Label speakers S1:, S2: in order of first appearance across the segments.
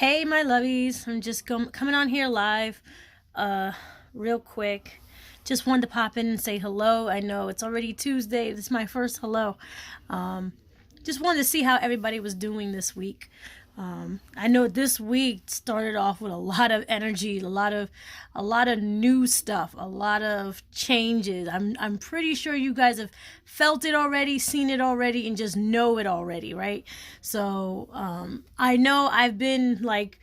S1: Hey, my lovies. I'm just coming on here live, real quick. Just wanted to pop in and say hello. I know it's already Tuesday. This is my first hello. Um, just wanted to see how everybody was doing this week. I know this week started off with a lot of energy, a lot of new stuff, a lot of changes. I'm pretty sure you guys have felt it already, seen it already, and just know it already, right? So I know I've been like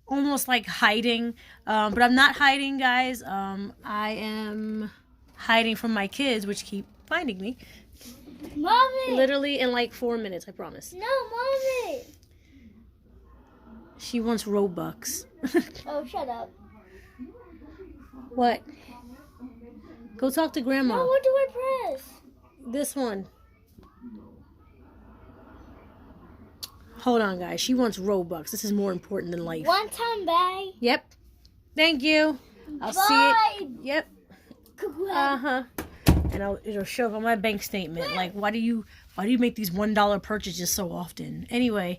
S1: almost like hiding, but I'm not hiding, guys. I am hiding from my kids, which keep finding me.
S2: Mommy!
S1: Literally in like 4 minutes, I promise.
S2: No, Mommy!
S1: She wants Robux.
S2: Oh, shut up.
S1: What? Go talk to Grandma.
S2: No, what do I press?
S1: This one. Hold on, guys. She wants Robux. This is more important than life.
S2: One time, bye.
S1: Yep. Thank you. I'll see it. Yep. Uh-huh. And it'll show up on my bank statement. Like, why do you make these $1 purchases so often? Anyway,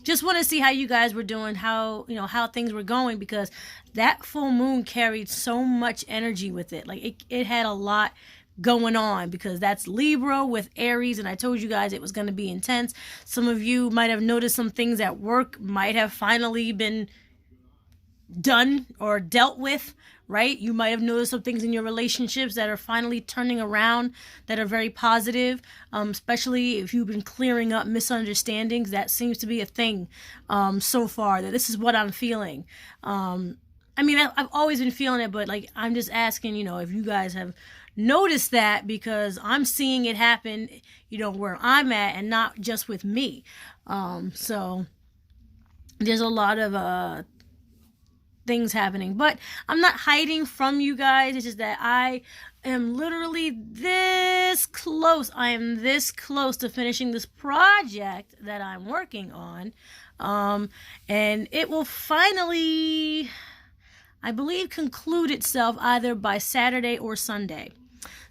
S1: just want to see how you guys were doing, how things were going, because that full moon carried so much energy with it. Like it had a lot going on, because that's Libra with Aries, and I told you guys it was going to be intense. Some of you might have noticed some things at work might have finally been done or dealt with, right? You might have noticed some things in your relationships that are finally turning around, that are very positive, especially if you've been clearing up misunderstandings. That seems to be a thing so far, that this is what I'm feeling. I mean, I've always been feeling it, but like, I'm just asking, if you guys have noticed that, because I'm seeing it happen, where I'm at, and not just with me. So there's a lot of things happening, but I'm not hiding from you guys. It's just that I am literally this close. I am this close to finishing this project that I'm working on, and it will finally, I believe, conclude itself either by Saturday or Sunday.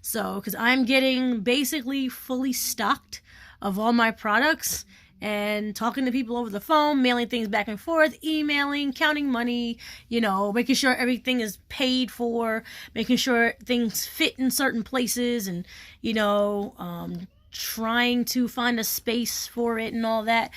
S1: So, because I'm getting basically fully stocked of all my products, and talking to people over the phone, mailing things back and forth, emailing, counting money, making sure everything is paid for, making sure things fit in certain places, and, trying to find a space for it and all that,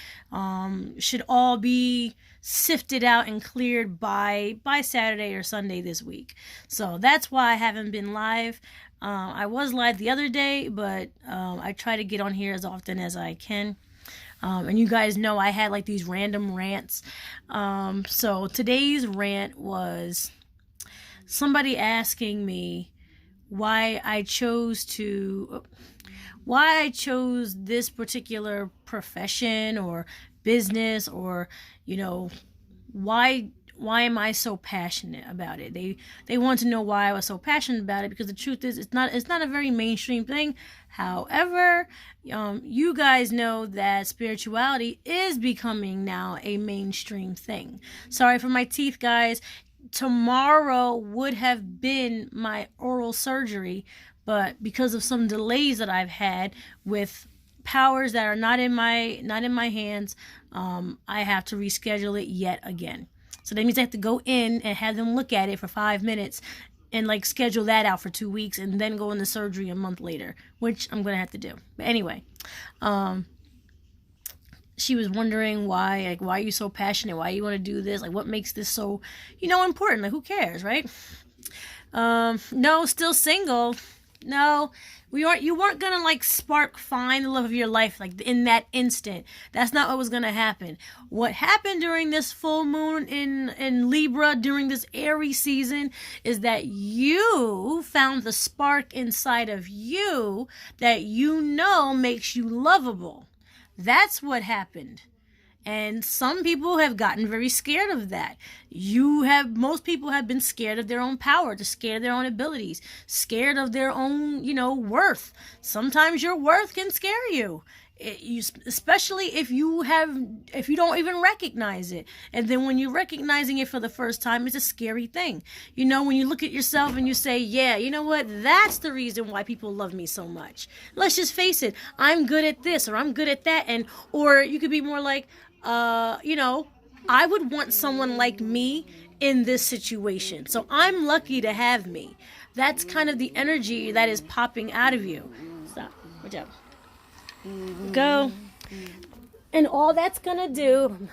S1: should all be sifted out and cleared by Saturday or Sunday this week. So that's why I haven't been live. I was live the other day, but I try to get on here as often as I can. And you guys know I had like these random rants. So today's rant was somebody asking me why I chose this particular profession or business, or why am I so passionate about it? They want to know why I was so passionate about it, because the truth is it's not a very mainstream thing. However, you guys know that spirituality is becoming now a mainstream thing. Sorry for my teeth, guys. Tomorrow would have been my oral surgery, but because of some delays that I've had with powers that are not in my hands, I have to reschedule it yet again. So that means I have to go in and have them look at it for 5 minutes and like schedule that out for 2 weeks, and then go into surgery a month later, which I'm going to have to do. But anyway, she was wondering why are you so passionate? Why you want to do this? Like, what makes this so, important? Like, who cares, right? No, still single. No, you weren't gonna like find the love of your life like in that instant. That's not what was gonna happen. What happened during this full moon in Libra, during this Aries season, is that you found the spark inside of you that makes you lovable. That's what happened. And some people have gotten very scared of that. Most people have been scared of their own power, scared of their own abilities, scared of their own, worth. Sometimes your worth can scare you. Especially if you don't even recognize it. And then when you're recognizing it for the first time, it's a scary thing. When you look at yourself and you say, yeah, you know what? That's the reason why people love me so much. Let's just face it. I'm good at this, or I'm good at that. Or you could be more like, I would want someone like me in this situation. So I'm lucky to have me. That's kind of the energy that is popping out of you. Stop. Good job. Go. And all that's going to do,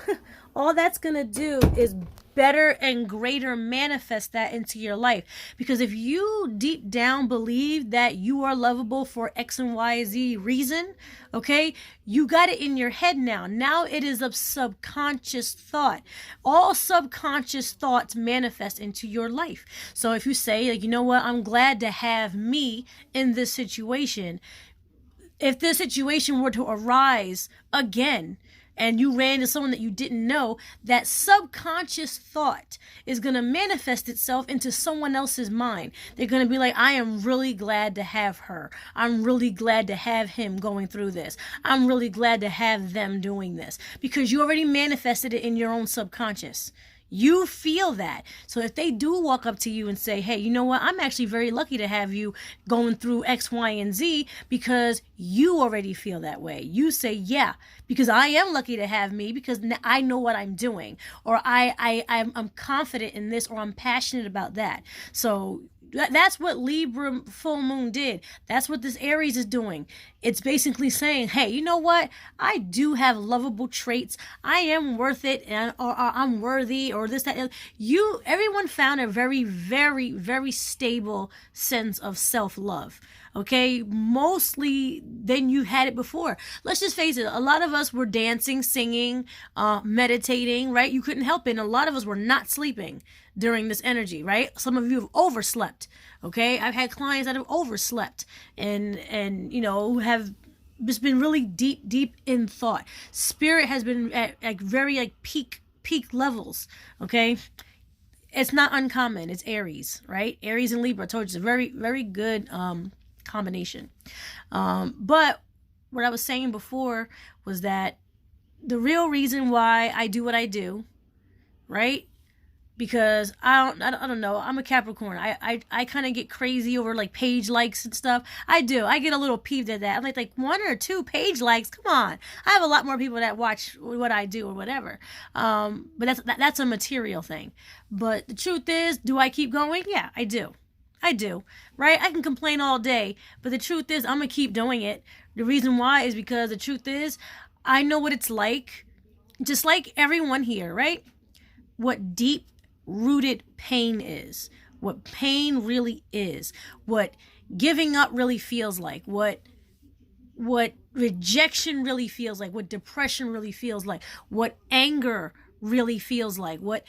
S1: is better and greater manifest that into your life. Because if you deep down believe that you are lovable for X and Y, Z reason, okay, you got it in your head now. Now it is a subconscious thought. All subconscious thoughts manifest into your life. So if you say, like, you know what, I'm glad to have me in this situation. If this situation were to arise again, and you ran into someone that you didn't know, that subconscious thought is going to manifest itself into someone else's mind. They're going to be like, I am really glad to have her. I'm really glad to have him going through this. I'm really glad to have them doing this. Because you already manifested it in your own subconscious. You feel that. So if they do walk up to you and say, hey, you know what? I'm actually very lucky to have you going through X, Y, and Z, because you already feel that way. You say, yeah, because I am lucky to have me, because I know what I'm doing, or I'm confident in this, or I'm passionate about that. So that's what Libra full moon did. That's what this Aries is doing. It's basically saying, hey, you know what? I do have lovable traits. I am worth it, or I'm worthy, or this, that. Everyone found a very, very, very stable sense of self-love. Okay, mostly than you had it before. Let's just face it. A lot of us were dancing, singing, meditating, right? You couldn't help it. And a lot of us were not sleeping during this energy, right? Some of you have overslept. Okay, I've had clients that have overslept and have just been really deep in thought. Spirit has been at very peak peak levels. It's not uncommon. It's Aries, right? Aries and Libra. I told you it's a very, very good combination. But what I was saying before was that the real reason why I do what I do, right? Because I don't know. I'm a Capricorn. I kind of get crazy over like page likes and stuff. I do. I get a little peeved at that. I'm like 1 or 2 page likes. Come on. I have a lot more people that watch what I do or whatever. But that's a material thing. But the truth is, do I keep going? Yeah, I do. Right? I can complain all day, but the truth is, I'm gonna keep doing it. The reason why is because the truth is, I know what it's like, just like everyone here, right? What deep rooted pain is, what pain really is, what giving up really feels like, what rejection really feels like, what depression really feels like, what anger really feels like, what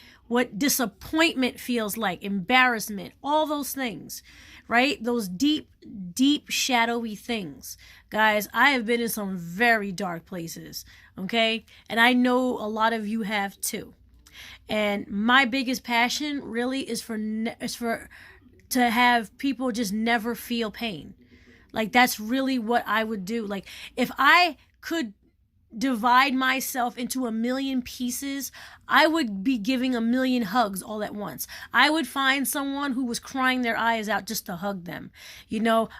S1: disappointment feels like, embarrassment, all those things, right? Those deep shadowy things. Guys, I have been in some very dark places, okay? And I know a lot of you have too. And my biggest passion really is to have people just never feel pain. Like, that's really what I would do. Like, if I could divide myself into 1,000,000 pieces, I would be giving 1,000,000 hugs all at once. I would find someone who was crying their eyes out just to hug them.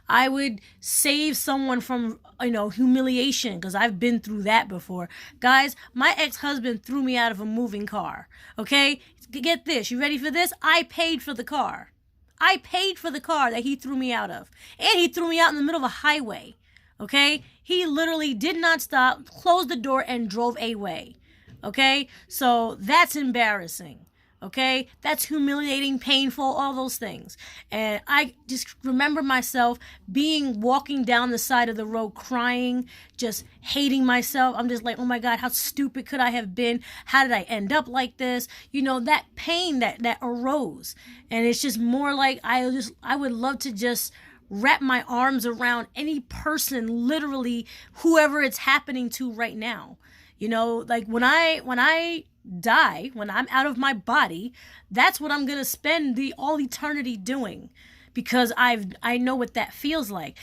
S1: I would save someone from, humiliation, because I've been through that before. Guys, my ex-husband threw me out of a moving car. Okay? Get this. You ready for this? I paid for the car. I paid for the car that he threw me out of. And he threw me out in the middle of a highway. Okay? He literally did not stop, closed the door, and drove away. Okay? So that's embarrassing. Okay? That's humiliating, painful, all those things. And I just remember myself walking down the side of the road crying, just hating myself. I'm just like, oh my God, how stupid could I have been? How did I end up like this? That pain that arose. And it's just more like I would love to just wrap my arms around any person, literally whoever it's happening to right now. Like when I die, when I'm out of my body, that's what I'm going to spend all eternity doing, because I know what that feels like.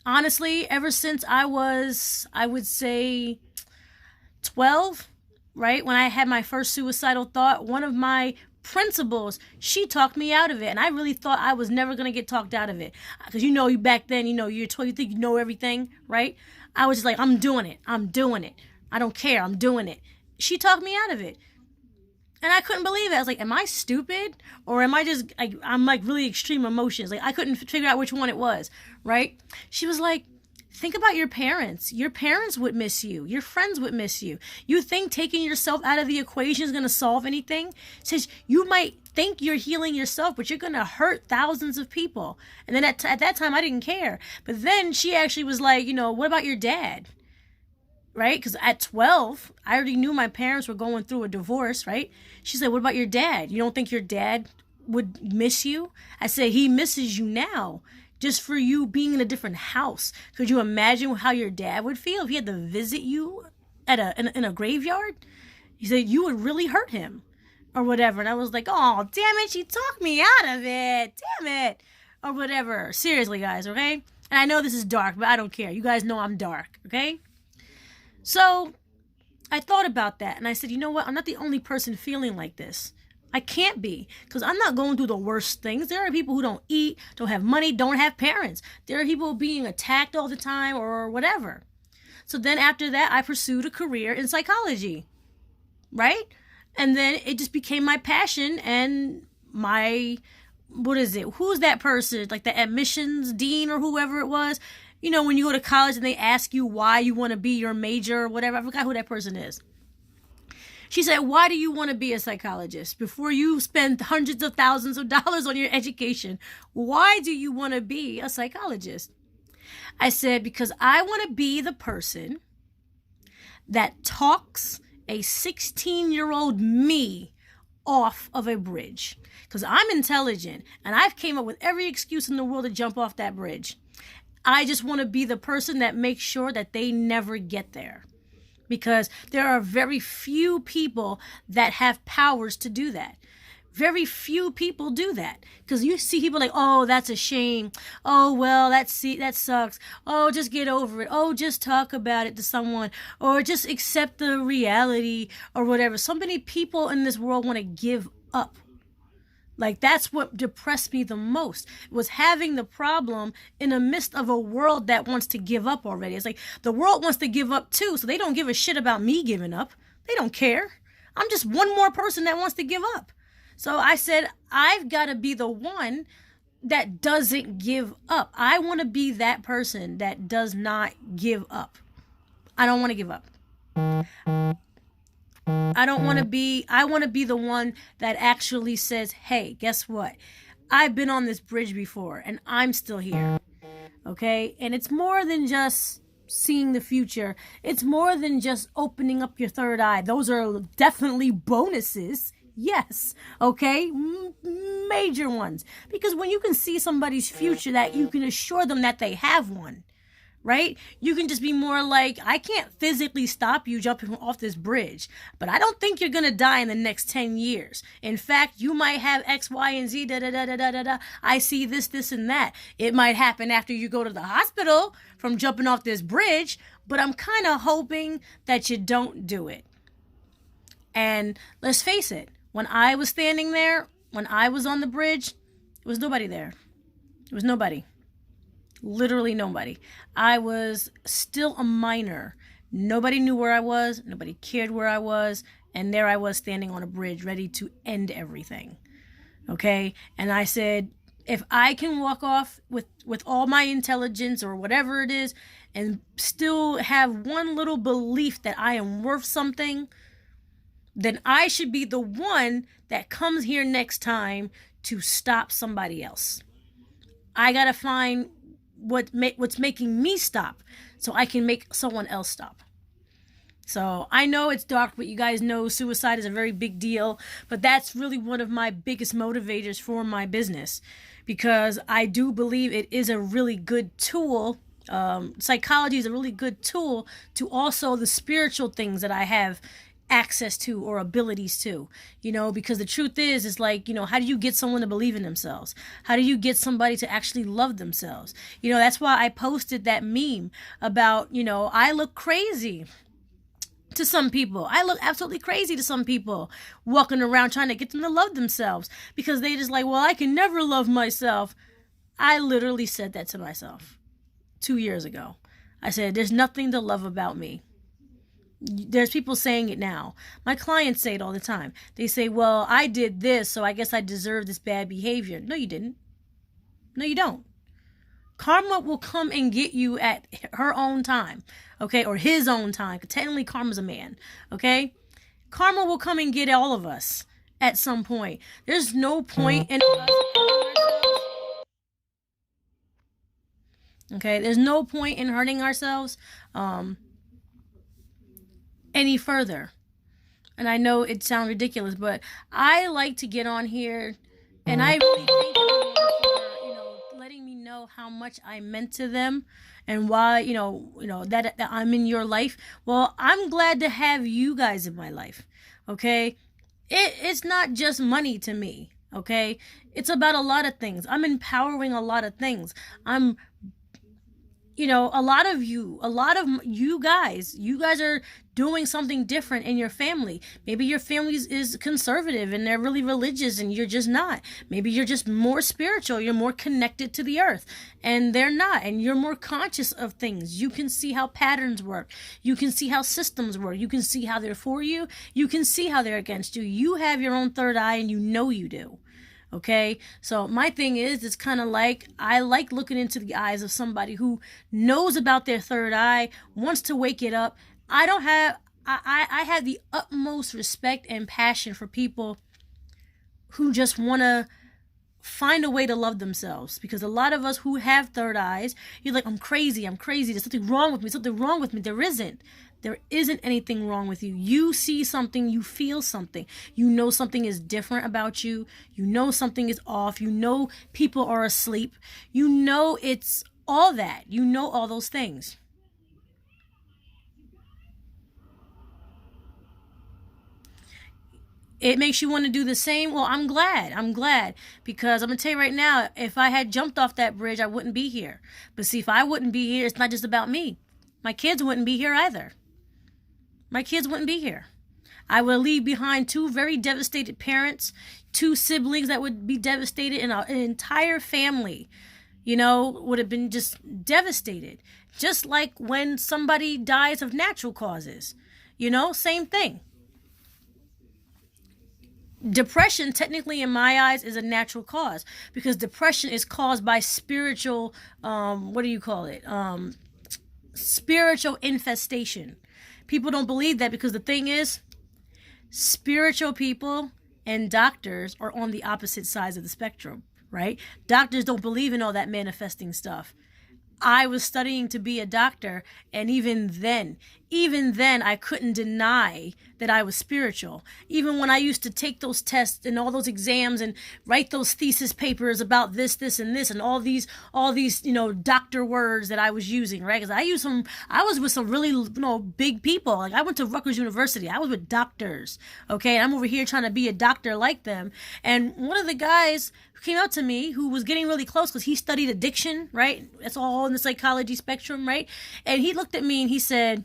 S1: Honestly, ever since I would say 12, right? When I had my first suicidal thought, one of my principals, she talked me out of it, and I really thought I was never going to get talked out of it, because you back then, you're 12, you think you know everything, right? I was just like, I'm doing it, I don't care, I'm doing it. she talked me out of it. And I couldn't believe it. I was like, am I stupid? Or am I just, like, I'm like really extreme emotions. Like, I couldn't figure out which one it was, right? She was like, think about your parents. Your parents would miss you. Your friends would miss you. You think taking yourself out of the equation is going to solve anything? Says you might think you're healing yourself, but you're going to hurt thousands of people. And then at that time, I didn't care. But then she actually was like, what about your dad? Right? Because at 12, I already knew my parents were going through a divorce, right? She said, what about your dad? You don't think your dad would miss you? I said, he misses you now just for you being in a different house. Could you imagine how your dad would feel if he had to visit you in a graveyard? He said, you would really hurt him or whatever. And I was like, oh, damn it. She talked me out of it. Damn it. Or whatever. Seriously, guys, okay? And I know this is dark, but I don't care. You guys know I'm dark, okay? So I thought about that and I said, you know what? I'm not the only person feeling like this. I can't be, because I'm not going through the worst things. There are people who don't eat, don't have money, don't have parents. There are people being attacked all the time or whatever. So then after that, I pursued a career in psychology, right? And then it just became my passion and my, who's that person? Like the admissions dean or whoever it was. When you go to college and they ask you why you want to be your major or whatever. I forgot who that person is. She said, why do you want to be a psychologist? Before you spend hundreds of thousands of dollars on your education, why do you want to be a psychologist? I said, because I want to be the person that talks a 16-year-old me off of a bridge. Because I'm intelligent and I've came up with every excuse in the world to jump off that bridge. I just want to be the person that makes sure that they never get there. Because there are very few people that have powers to do that. Very few people do that. Because you see people like, oh, that's a shame. Oh, well, that sucks. Oh, just get over it. Oh, just talk about it to someone. Or just accept the reality or whatever. So many people in this world want to give up. Like, that's what depressed me the most, was having the problem in the midst of a world that wants to give up already. It's like the world wants to give up too, so they don't give a shit about me giving up. They don't care. I'm just one more person that wants to give up. So I said, I've got to be the one that doesn't give up. I want to be that person that does not give up. I don't want to give up. I want to be the one that actually says, hey, guess what? I've been on this bridge before and I'm still here. Okay? And it's more than just seeing the future. It's more than just opening up your third eye. Those are definitely bonuses. Yes. Okay? Major ones. Because when you can see somebody's future, that you can assure them that they have one. Right? You can just be more like, I can't physically stop you jumping off this bridge, but I don't think you're going to die in the next 10 years. In fact, you might have X, Y, and Z, da-da-da-da-da-da. I see this, and that. It might happen after you go to the hospital from jumping off this bridge, but I'm kind of hoping that you don't do it. And let's face it, when I was standing there, when I was on the bridge, there was nobody there. There was nobody. Literally nobody. I was still a minor. Nobody knew where I was. Nobody cared where I was. And there I was standing on a bridge ready to end everything. Okay? And I said, if I can walk off with all my intelligence or whatever it is and still have one little belief that I am worth something, then I should be the one that comes here next time to stop somebody else. I got to find what's making me stop so I can make someone else stop. So I know it's dark, but you guys know suicide is a very big deal. But that's really one of my biggest motivators for my business, because I do believe it is a really good tool. Psychology is a really good tool to also the spiritual things that I have access to or abilities to, because the truth is like, how do you get someone to believe in themselves? How do you get somebody to actually love themselves? That's why I posted that meme about, I look crazy to some people. I look absolutely crazy to some people walking around trying to get them to love themselves, because they just like, well, I can never love myself. I literally said that to myself 2 years ago. I said, there's nothing to love about me. There's people saying it now. My clients say it all the time. They say, well, I did this, so I guess I deserve this bad behavior. No, you didn't. No, you don't. Karma will come and get you at her own time, okay? Or his own time. Technically, karma's a man, okay? Karma will come and get all of us at some point. There's no point in us hurting ourselves. Okay, there's no point in hurting ourselves any further. And I know it sounds ridiculous, but I like to get on here, and I really thank everyone for, letting me know how much I meant to them and why, that I'm in your life. Well, I'm glad to have you guys in my life, okay? It's not just money to me, okay? It's about a lot of things. I'm empowering a lot of things. I'm a lot of you guys are doing something different in your family. Maybe your family is conservative and they're really religious and you're just not. Maybe you're just more spiritual. You're more connected to the earth and they're not. And you're more conscious of things. You can see how patterns work. You can see how systems work. You can see how they're for you. You can see how they're against you. You have your own third eye and you know you do. Okay, so my thing is, it's kind of like, I like looking into the eyes of somebody who knows about their third eye, wants to wake it up. I have the utmost respect and passion for people who just want to find a way to love themselves, because a lot of us who have third eyes, you're like, I'm crazy, there's something wrong with me. There isn't anything wrong with you. You see something, you feel something, you know something is different about you, you know something is off, you know people are asleep, you know it's all that, you know all those things. It makes you want to do the same. Well, I'm glad, because I'm going to tell you right now, if I had jumped off that bridge, I wouldn't be here. But see, if I wouldn't be here, it's not just about me. My kids wouldn't be here either. My kids wouldn't be here. I would leave behind 2 very devastated parents, 2 siblings that would be devastated, and an entire family, would have been just devastated. Just like when somebody dies of natural causes, same thing. Depression, technically in my eyes, is a natural cause, because depression is caused by spiritual, spiritual infestation. People don't believe that, because the thing is, spiritual people and doctors are on the opposite sides of the spectrum, right? Doctors don't believe in all that manifesting stuff. I was studying to be a doctor, and even then I couldn't deny that I was spiritual. Even when I used to take those tests and all those exams and write those thesis papers about this, and this, and all these, doctor words that I was using, right? Because I was with some really, big people. Like, I went to Rutgers University. I was with doctors, okay? And I'm over here trying to be a doctor like them. And one of the guys came out to me, who was getting really close, because he studied addiction, right? That's all in the psychology spectrum, right? And he looked at me and he said,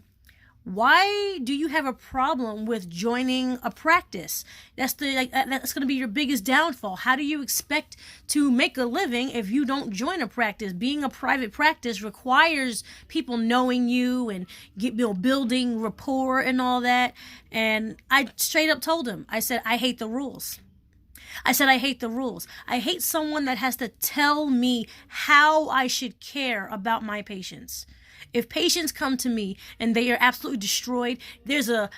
S1: why do you have a problem with joining a practice? That's going to be your biggest downfall. How do you expect to make a living if you don't join a practice? Being a private practice requires people knowing you and building rapport and all that. And I straight up told him, I said, I hate the rules. I hate someone that has to tell me how I should care about my patients. If patients come to me and they are absolutely destroyed, there's a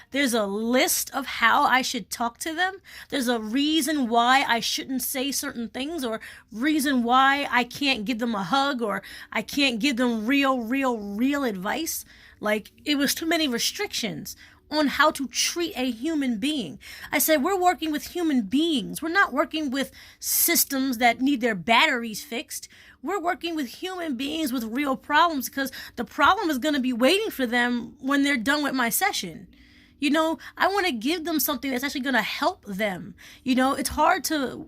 S1: list of how I should talk to them. There's a reason why I shouldn't say certain things, or reason why I can't give them a hug, or I can't give them real advice. Like, it was too many restrictions on how to treat a human being. I said, we're working with human beings. We're not working with systems that need their batteries fixed. We're working with human beings with real problems, because the problem is going to be waiting for them when they're done with my session. I want to give them something that's actually going to help them. It's hard to,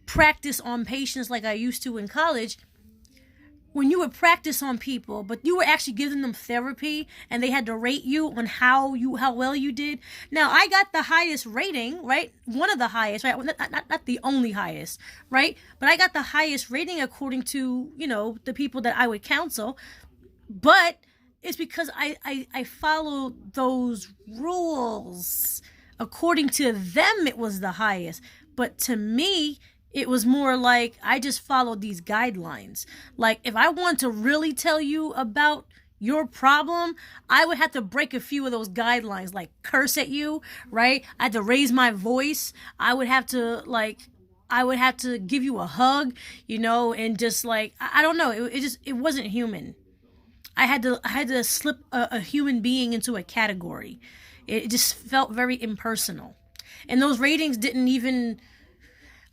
S1: practice on patients like I used to in college, when you would practice on people, but you were actually giving them therapy and they had to rate you on how well you did. Now, I got the highest rating, right? One of the highest, right? Not the only highest, right? But I got the highest rating according to, the people that I would counsel. But it's because I follow those rules. According to them, it was the highest. But to me, it was more like I just followed these guidelines. Like, if I want to really tell you about your problem, I would have to break a few of those guidelines, like curse at you, right? I had to raise my voice. I would have to give you a hug, and just like, I don't know. It wasn't human. I had to slip a human being into a category. It just felt very impersonal. And those ratings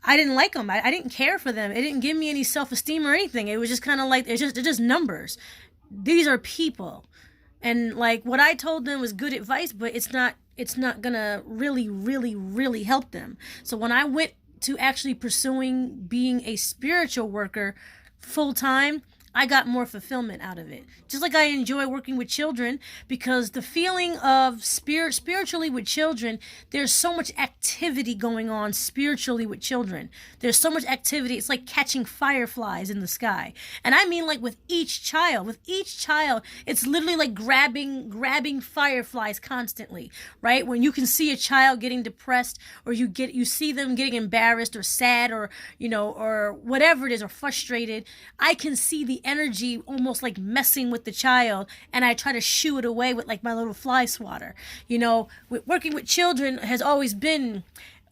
S1: I didn't like them. I didn't care for them. It didn't give me any self-esteem or anything. It was just kind of like, they're just numbers. These are people. And like, what I told them was good advice, but it's not gonna really, really, really help them. So when I went to actually pursuing being a spiritual worker full time, I got more fulfillment out of it. Just like I enjoy working with children, because the feeling of spiritually with children, there's so much activity going on spiritually with children. There's so much activity. It's like catching fireflies in the sky. And I mean, like, with each child, it's literally like grabbing fireflies constantly, right? When you can see a child getting depressed, or you see them getting embarrassed or sad, or, or whatever it is, or frustrated, I can see the energy almost like messing with the child, and I try to shoo it away with like my little fly swatter. Working with children has always been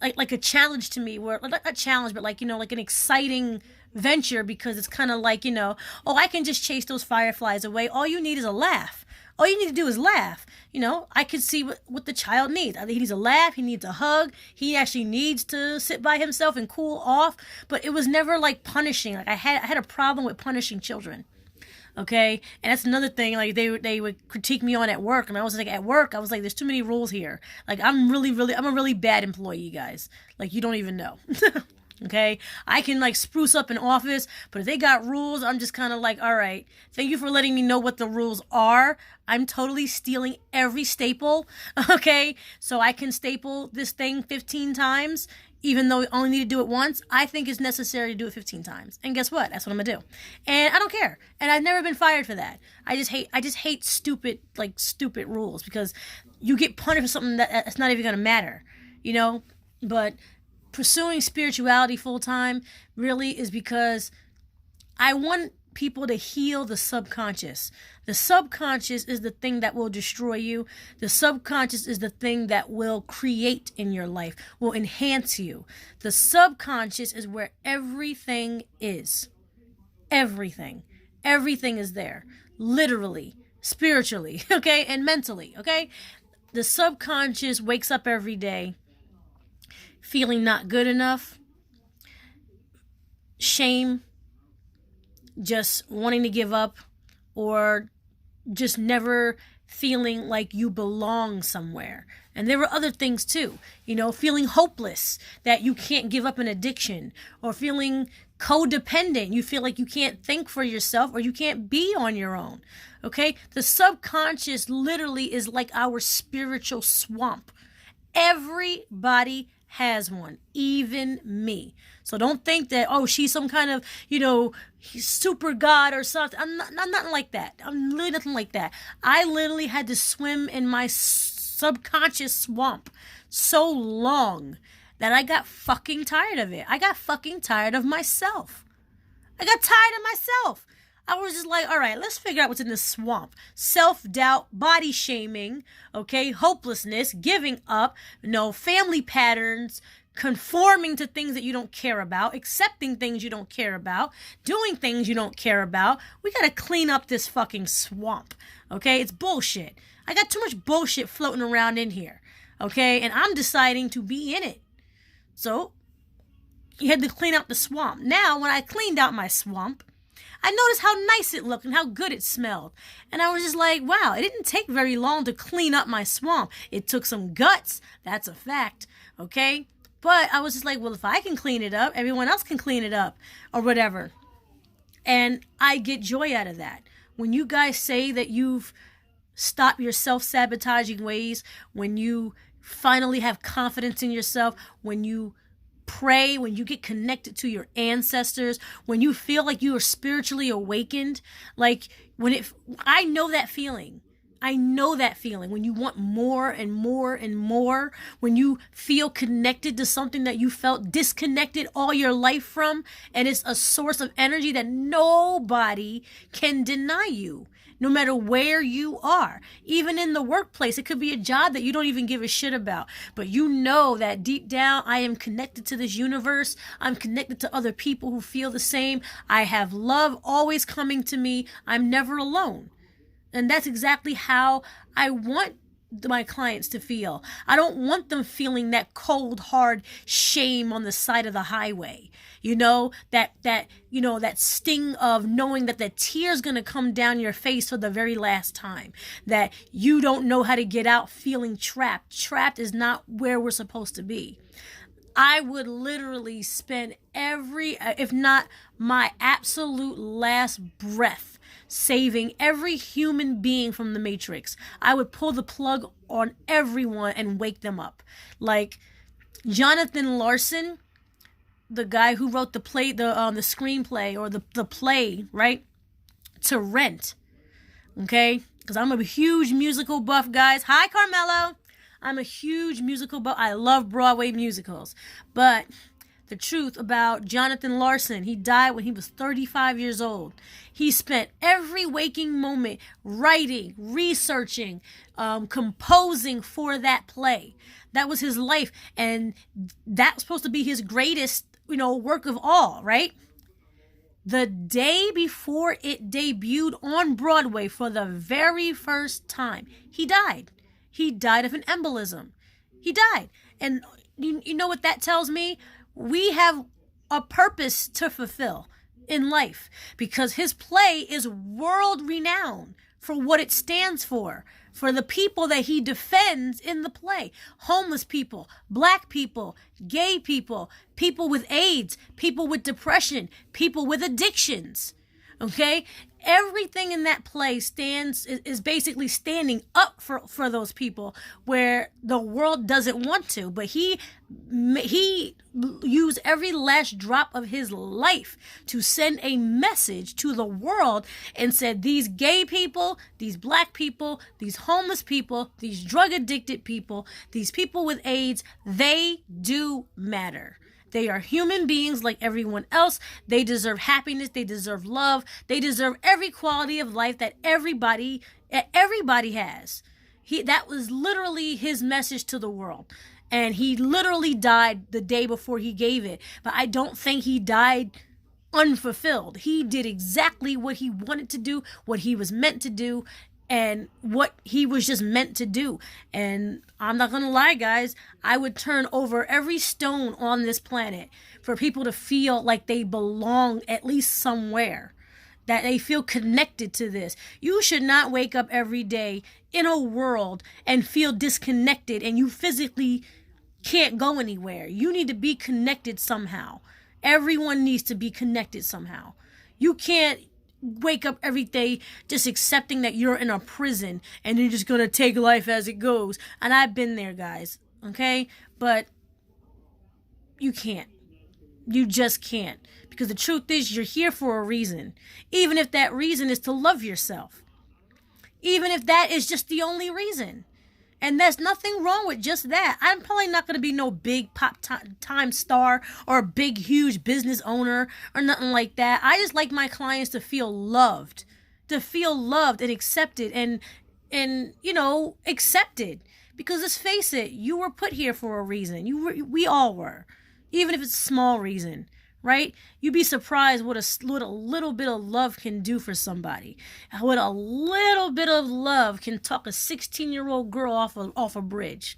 S1: like a challenge to me, where not a challenge, but like an exciting venture, because it's kind of like, I can just chase those fireflies away. All you need is a laugh. All you need to do is laugh. I can see what the child needs. He needs a laugh. He needs a hug. He actually needs to sit by himself and cool off. But it was never like punishing. Like, I had a problem with punishing children. Okay. And that's another thing. Like, they would critique me on at work. And I was like, at work, I was like, there's too many rules here. Like, I'm a really bad employee, guys. Like, you don't even know. Okay, I can like spruce up an office, but if they got rules, I'm just kind of like, all right, thank you for letting me know what the rules are. I'm totally stealing every staple, okay? So I can staple this thing 15 times, even though we only need to do it once. I think it's necessary to do it 15 times. And guess what? That's what I'm gonna do. And I don't care. And I've never been fired for that. I just hate stupid rules, because you get punished for something that's not even gonna matter, But pursuing spirituality full time really is because I want people to heal the subconscious. The subconscious is the thing that will destroy you. The subconscious is the thing that will create in your life, will enhance you. The subconscious is where everything is. Everything is there. Literally, spiritually, okay, and mentally, okay? The subconscious wakes up every day feeling not good enough, shame, just wanting to give up, or just never feeling like you belong somewhere. And there were other things too, feeling hopeless that you can't give up an addiction, or feeling codependent. You feel like you can't think for yourself, or you can't be on your own. Okay? The subconscious literally is like our spiritual swamp. Everybody has one, even me. So don't think that, she's some kind of, super god or something. I'm nothing like that. I'm really nothing like that. I literally had to swim in my subconscious swamp so long that I got fucking tired of it. I got fucking tired of myself. I was just like, all right, let's figure out what's in this swamp. Self-doubt, body shaming, okay, hopelessness, giving up, family patterns, conforming to things that you don't care about, accepting things you don't care about, doing things you don't care about. We got to clean up this fucking swamp, okay? It's bullshit. I got too much bullshit floating around in here, okay? And I'm deciding to be in it. So you had to clean out the swamp. Now, when I cleaned out my swamp, I noticed how nice it looked and how good it smelled. And I was just like, wow, it didn't take very long to clean up my swamp. It took some guts. That's a fact. Okay? But I was just like, well, if I can clean it up, everyone else can clean it up or whatever. And I get joy out of that. When you guys say that you've stopped your self-sabotaging ways, when you finally have confidence in yourself, when you pray, when you get connected to your ancestors, when you feel like you are spiritually awakened, like I know that feeling. I know that feeling when you want more and more and more, when you feel connected to something that you felt disconnected all your life from, and it's a source of energy that nobody can deny you. No matter where you are, even in the workplace, it could be a job that you don't even give a shit about, but you know that deep down, I am connected to this universe. I'm connected to other people who feel the same. I have love always coming to me. I'm never alone. And that's exactly how I want my clients to feel. I don't want them feeling that cold, hard shame on the side of the highway. You know, that sting of knowing that the tear's going to come down your face for the very last time, that you don't know how to get out feeling trapped. Trapped is not where we're supposed to be. I would literally spend if not my absolute last breath, saving every human being from the Matrix. I would pull the plug on everyone and wake them up. Like Jonathan Larson, the guy who wrote the screenplay or the play, right? To Rent. Okay? Because I'm a huge musical buff, guys. Hi, Carmelo. I'm a huge musical buff. I love Broadway musicals. But the truth about Jonathan Larson, he died when he was 35 years old. He spent every waking moment writing, researching, composing for that play. That was his life. And that was supposed to be his greatest, work of all, right? The day before it debuted on Broadway for the very first time, he died. He died of an embolism. He died. And you know what that tells me? We have a purpose to fulfill in life, because his play is world renowned for what it stands for the people that he defends in the play. Homeless people, black people, gay people, people with AIDS, people with depression, people with addictions. Okay? Everything in that play is basically standing up for those people where the world doesn't want to. But he used every last drop of his life to send a message to the world and said, these gay people, these black people, these homeless people, these drug addicted people, these people with AIDS, they do matter. They are human beings like everyone else. They deserve happiness. They deserve love. They deserve every quality of life that everybody has. That was literally his message to the world. And he literally died the day before he gave it. But I don't think he died unfulfilled. He did exactly what he wanted to do, what he was meant to do, and what he was just meant to do. And I'm not going to lie, guys, I would turn over every stone on this planet for people to feel like they belong at least somewhere, that they feel connected to this. You should not wake up every day in a world and feel disconnected and you physically can't go anywhere. You need to be connected somehow. Everyone needs to be connected somehow. You can't wake up every day just accepting that you're in a prison and you're just gonna take life as it goes. And I've been there, guys, okay? But you can't. You just can't. Because the truth is, you're here for a reason. Even if that reason is to love yourself. Even if that is just the only reason. And there's nothing wrong with just that. I'm probably not going to be no big time star or a big, huge business owner or nothing like that. I just like my clients to feel loved and accepted and accepted. Because let's face it, you were put here for a reason. We all were. Even if it's a small reason, right? You'd be surprised what a little bit of love can do for somebody. What a little bit of love can talk a 16-year-old girl off a bridge.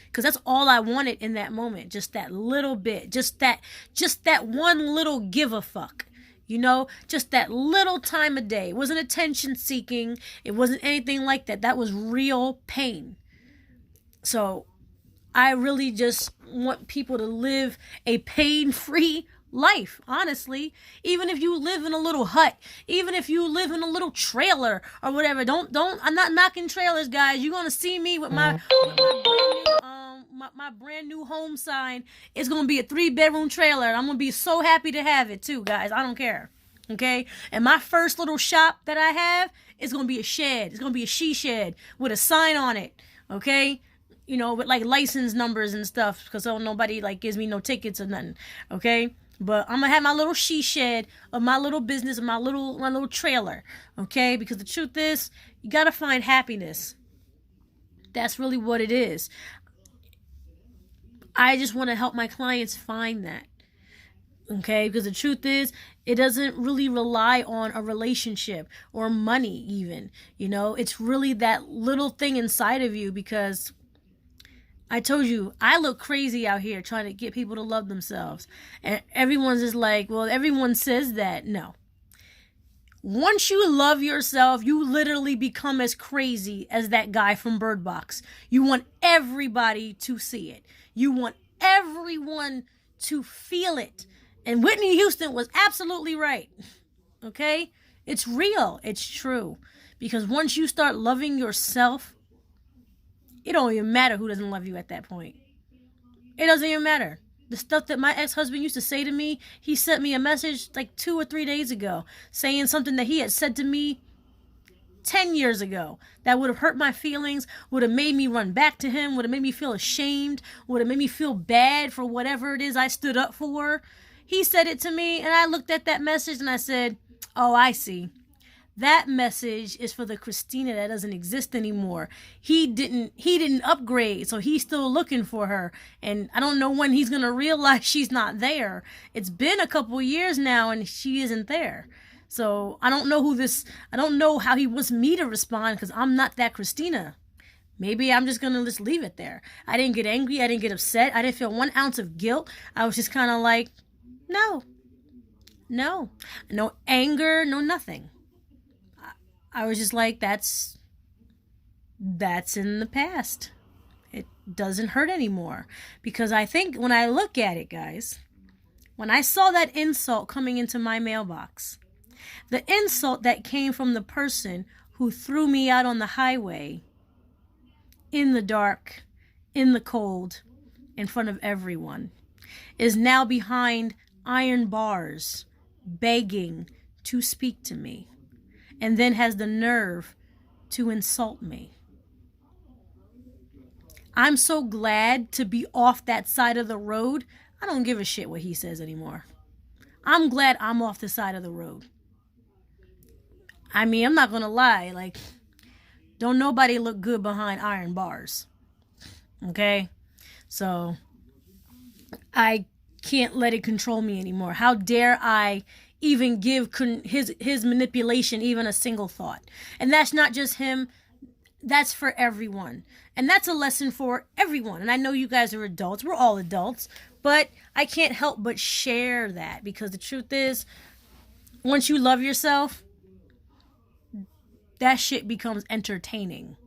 S1: Because that's all I wanted in that moment. Just that little bit. Just that one little give a fuck. Just that little time of day. It wasn't attention seeking. It wasn't anything like that. That was real pain. So I really just want people to live a pain-free life, honestly. Even if you live in a little hut, even if you live in a little trailer or whatever, I'm not knocking trailers, guys. You're gonna see me with my my brand new home sign is going to be a 3-bedroom trailer. I'm going to be so happy to have it too, guys. I don't care. Okay? And my first little shop that I have is going to be a shed. It's going to be a she shed with a sign on it. Okay? You know, with like license numbers and stuff, because so nobody like gives me no tickets or nothing. Okay? But I'm going to have my little she shed of my little business, of my little trailer. Okay? Because the truth is, you got to find happiness. That's really what it is. I just want to help my clients find that. Okay? Because the truth is, it doesn't really rely on a relationship or money even. You know, it's really that little thing inside of you, because I told you, I look crazy out here trying to get people to love themselves. And everyone's just like, well, everyone says that. No. Once you love yourself, you literally become as crazy as that guy from Bird Box. You want everybody to see it. You want everyone to feel it. And Whitney Houston was absolutely right. Okay? It's real. It's true. Because once you start loving yourself, it don't even matter who doesn't love you at that point. It doesn't even matter. The stuff that my ex-husband used to say to me, he sent me a message like 2 or 3 days ago saying something that he had said to me 10 years ago that would have hurt my feelings, would have made me run back to him, would have made me feel ashamed, would have made me feel bad for whatever it is I stood up for. He said it to me, and I looked at that message and I said, oh, I see. That message is for the Christina that doesn't exist anymore. He didn't upgrade, so he's still looking for her. And I don't know when he's going to realize she's not there. It's been a couple years now and she isn't there. So I don't know how he wants me to respond, because I'm not that Christina. Maybe I'm just going to just leave it there. I didn't get angry. I didn't get upset. I didn't feel 1 ounce of guilt. I was just kind of like, no anger, no nothing. I was just like, that's in the past. It doesn't hurt anymore. Because I think when I look at it, guys, when I saw that insult coming into my mailbox, the insult that came from the person who threw me out on the highway, in the dark, in the cold, in front of everyone, is now behind iron bars, begging to speak to me. And then has the nerve to insult me. I'm so glad to be off that side of the road. I don't give a shit what he says anymore. I'm glad I'm off the side of the road. I mean, I'm not going to lie. Like, don't nobody look good behind iron bars. Okay? So, I can't let it control me anymore. How dare I even give his manipulation even a single thought? And that's not just him, that's for everyone. And that's a lesson for everyone. And I know you guys are adults, we're all adults, but I can't help but share that, because the truth is, once you love yourself, that shit becomes entertaining.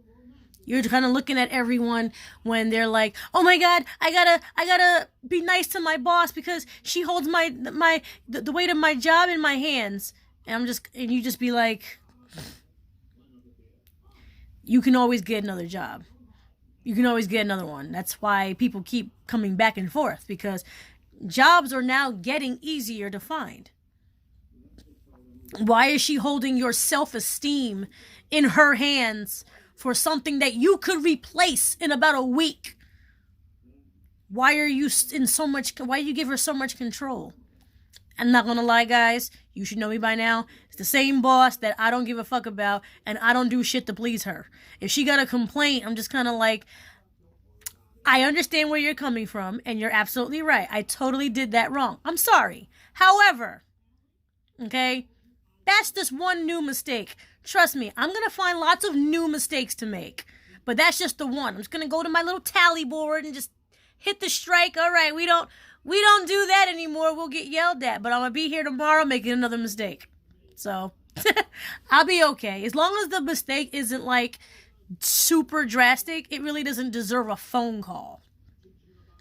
S1: You're kind of looking at everyone when they're like, oh my God, I gotta be nice to my boss because she holds the weight of my job in my hands. And you just be like, you can always get another job. You can always get another one. That's why people keep coming back and forth, because jobs are now getting easier to find. Why is she holding your self-esteem in her hands for something that you could replace in about a week? Why do you give her so much control? I'm not gonna lie, guys, you should know me by now. It's the same boss that I don't give a fuck about, and I don't do shit to please her. If she got a complaint, I'm just kind of like, I understand where you're coming from, and you're absolutely right. I totally did that wrong. I'm sorry. However, okay, that's just one new mistake. Trust me, I'm going to find lots of new mistakes to make. But that's just the one. I'm just going to go to my little tally board and just hit the strike. All right, we don't do that anymore. We'll get yelled at. But I'm going to be here tomorrow making another mistake. So, I'll be okay. As long as the mistake isn't like super drastic, it really doesn't deserve a phone call.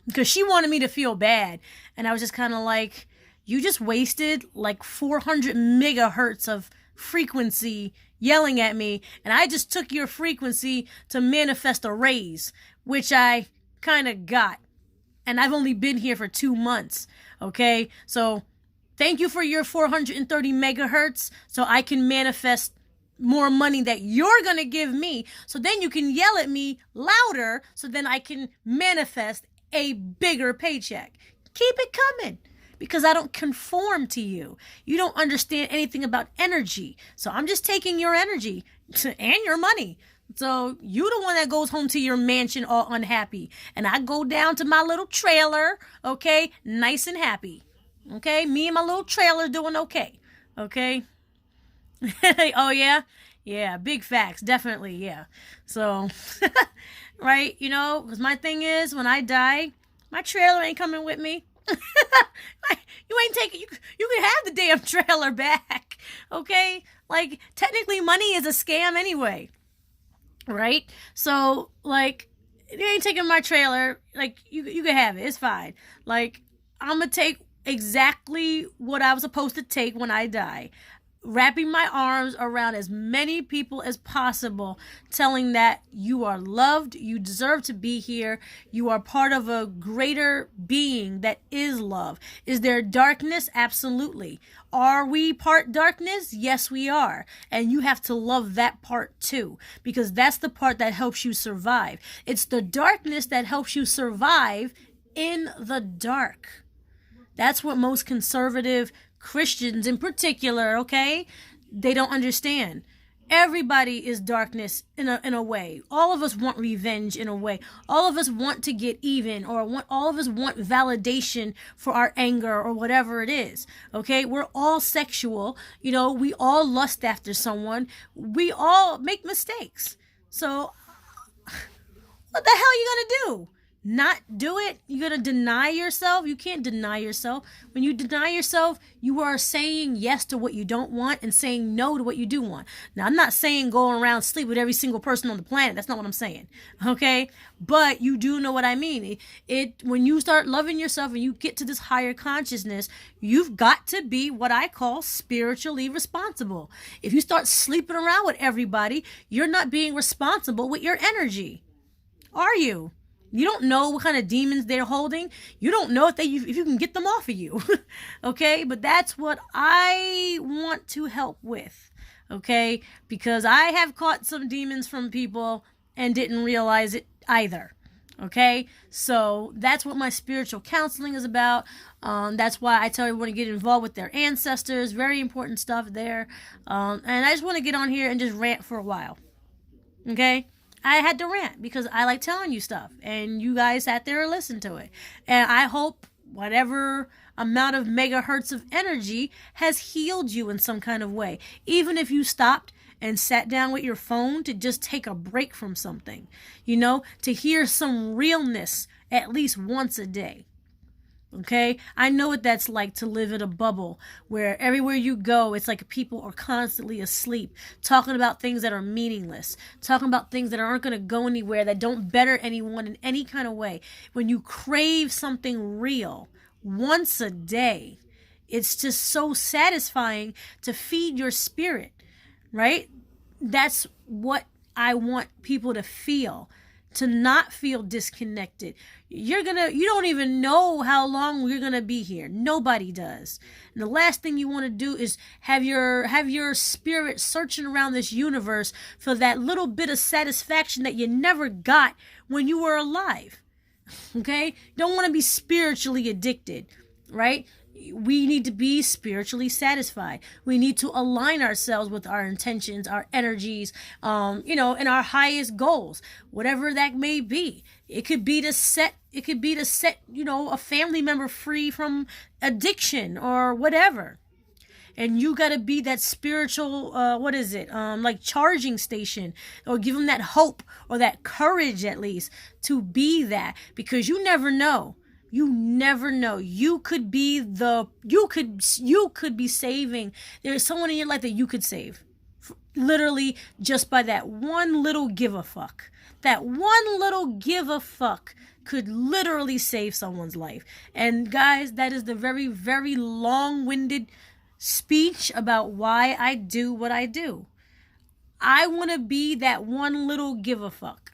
S1: Because she wanted me to feel bad. And I was just kind of like, you just wasted like 400 megahertz of frequency yelling at me, and I just took your frequency to manifest a raise, which I kind of got. And I've only been here for 2 months. Okay? So thank you for your 430 megahertz so I can manifest more money that you're going to give me. So then you can yell at me louder so then I can manifest a bigger paycheck. Keep it coming. Because I don't conform to you. You don't understand anything about energy. So I'm just taking your energy and your money. So you the one that goes home to your mansion all unhappy. And I go down to my little trailer, okay, nice and happy. Okay, me and my little trailer doing okay. Okay. Oh, yeah? Yeah, big facts. Definitely, yeah. So, right, you know, because my thing is, when I die, my trailer ain't coming with me. You ain't taking, you can have the damn trailer back, okay? Like, technically money is a scam anyway, right? So, like, you ain't taking my trailer, like, you can have it, it's fine. Like, I'm gonna take exactly what I was supposed to take when I die. Wrapping my arms around as many people as possible, telling that you are loved, you deserve to be here, you are part of a greater being that is love. Is there darkness? Absolutely. Are we part darkness? Yes, we are. And you have to love that part too, because that's the part that helps you survive. It's the darkness that helps you survive in the dark. That's what most conservative Christians in particular, okay, they don't understand. Everybody is darkness in a way. All of us want revenge in a way. All of us want to get even, or all of us want validation for our anger or whatever it is. Okay, we're all sexual. You know, we all lust after someone. We all make mistakes. So what the hell are you gonna do? Not do it? You're going to deny yourself? You can't deny yourself. When you deny yourself, you are saying yes to what you don't want and saying no to what you do want. Now, I'm not saying go around sleep with every single person on the planet. That's not what I'm saying. Okay? But you do know what I mean. When you start loving yourself and you get to this higher consciousness, you've got to be what I call spiritually responsible. If you start sleeping around with everybody, you're not being responsible with your energy. Are you? You don't know what kind of demons they're holding. You don't know if you can get them off of you. Okay? But that's what I want to help with. Okay? Because I have caught some demons from people and didn't realize it either. Okay? So that's what my spiritual counseling is about. That's why I tell everyone to get involved with their ancestors. Very important stuff there. And I just want to get on here and just rant for a while. Okay? I had to rant because I like telling you stuff and you guys sat there and listened to it. And I hope whatever amount of megahertz of energy has healed you in some kind of way. Even if you stopped and sat down with your phone to just take a break from something, you know, to hear some realness at least once a day. Okay, I know what that's like to live in a bubble where everywhere you go, it's like people are constantly asleep, talking about things that are meaningless, talking about things that aren't going to go anywhere, that don't better anyone in any kind of way. When you crave something real once a day, it's just so satisfying to feed your spirit, right? That's what I want people to feel. To not feel disconnected. You don't even know how long we're gonna be here. Nobody does. And the last thing you want to do is have your spirit searching around this universe for that little bit of satisfaction that you never got when you were alive. Okay? You don't want to be spiritually addicted, right? We need to be spiritually satisfied. We need to align ourselves with our intentions, our energies, and our highest goals, whatever that may be. It could be to set, a family member free from addiction or whatever. And you got to be that spiritual, like charging station, or give them that hope or that courage at least to be that, because you never know. You never know. You could be saving. There's someone in your life that you could save. Literally just by that one little give a fuck. That one little give a fuck could literally save someone's life. And guys, that is the very, very long-winded speech about why I do what I do. I want to be that one little give a fuck.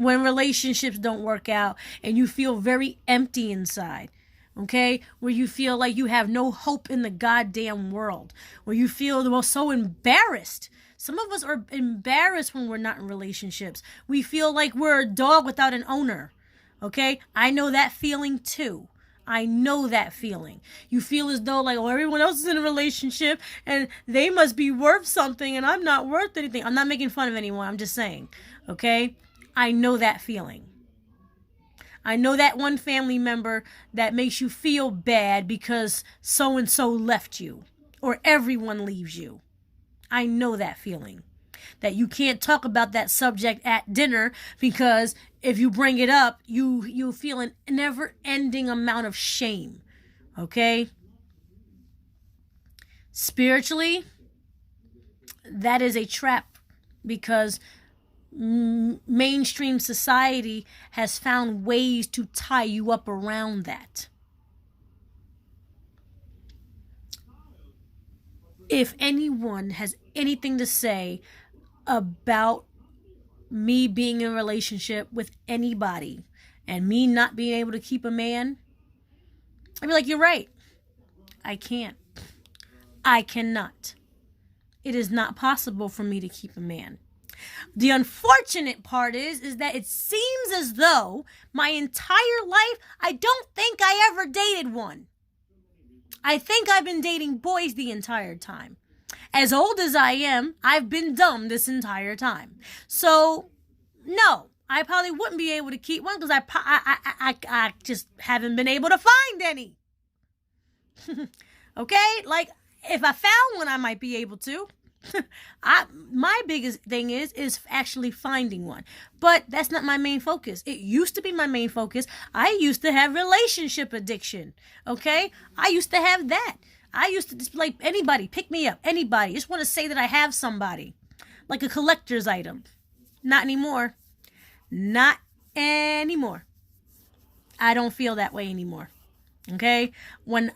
S1: when relationships don't work out and you feel very empty inside. Okay, where you feel like you have no hope in the goddamn world, where you feel so embarrassed. Some of us are embarrassed when we're not in relationships. We feel like we're a dog without an owner. Okay, I know that feeling too. I know that feeling. You feel as though like, oh, everyone else is in a relationship and they must be worth something and I'm not worth anything. I'm not making fun of anyone. I'm just saying. Okay, I know that feeling. I know that one family member that makes you feel bad because so-and-so left you or everyone leaves you. I know that feeling. That you can't talk about that subject at dinner because if you bring it up, you feel an never-ending amount of shame. Okay? Spiritually, that is a trap because mainstream society has found ways to tie you up around that. If anyone has anything to say about me being in a relationship with anybody and me not being able to keep a man, I'd be like, you're right. I can't. I cannot. It is not possible for me to keep a man. The unfortunate part is that it seems as though my entire life, I don't think I ever dated one. I think I've been dating boys the entire time. As old as I am, I've been dumb this entire time. So, no, I probably wouldn't be able to keep one because I just haven't been able to find any. Okay? Like, if I found one, I might be able to. My biggest thing is actually finding one, but that's not my main focus. It used to be my main focus. I used to have relationship addiction. Okay, I used to have that. I used to just like anybody pick me up, anybody just want to say that I have somebody, like a collector's item. Not anymore. Not anymore. I don't feel that way anymore. Okay, when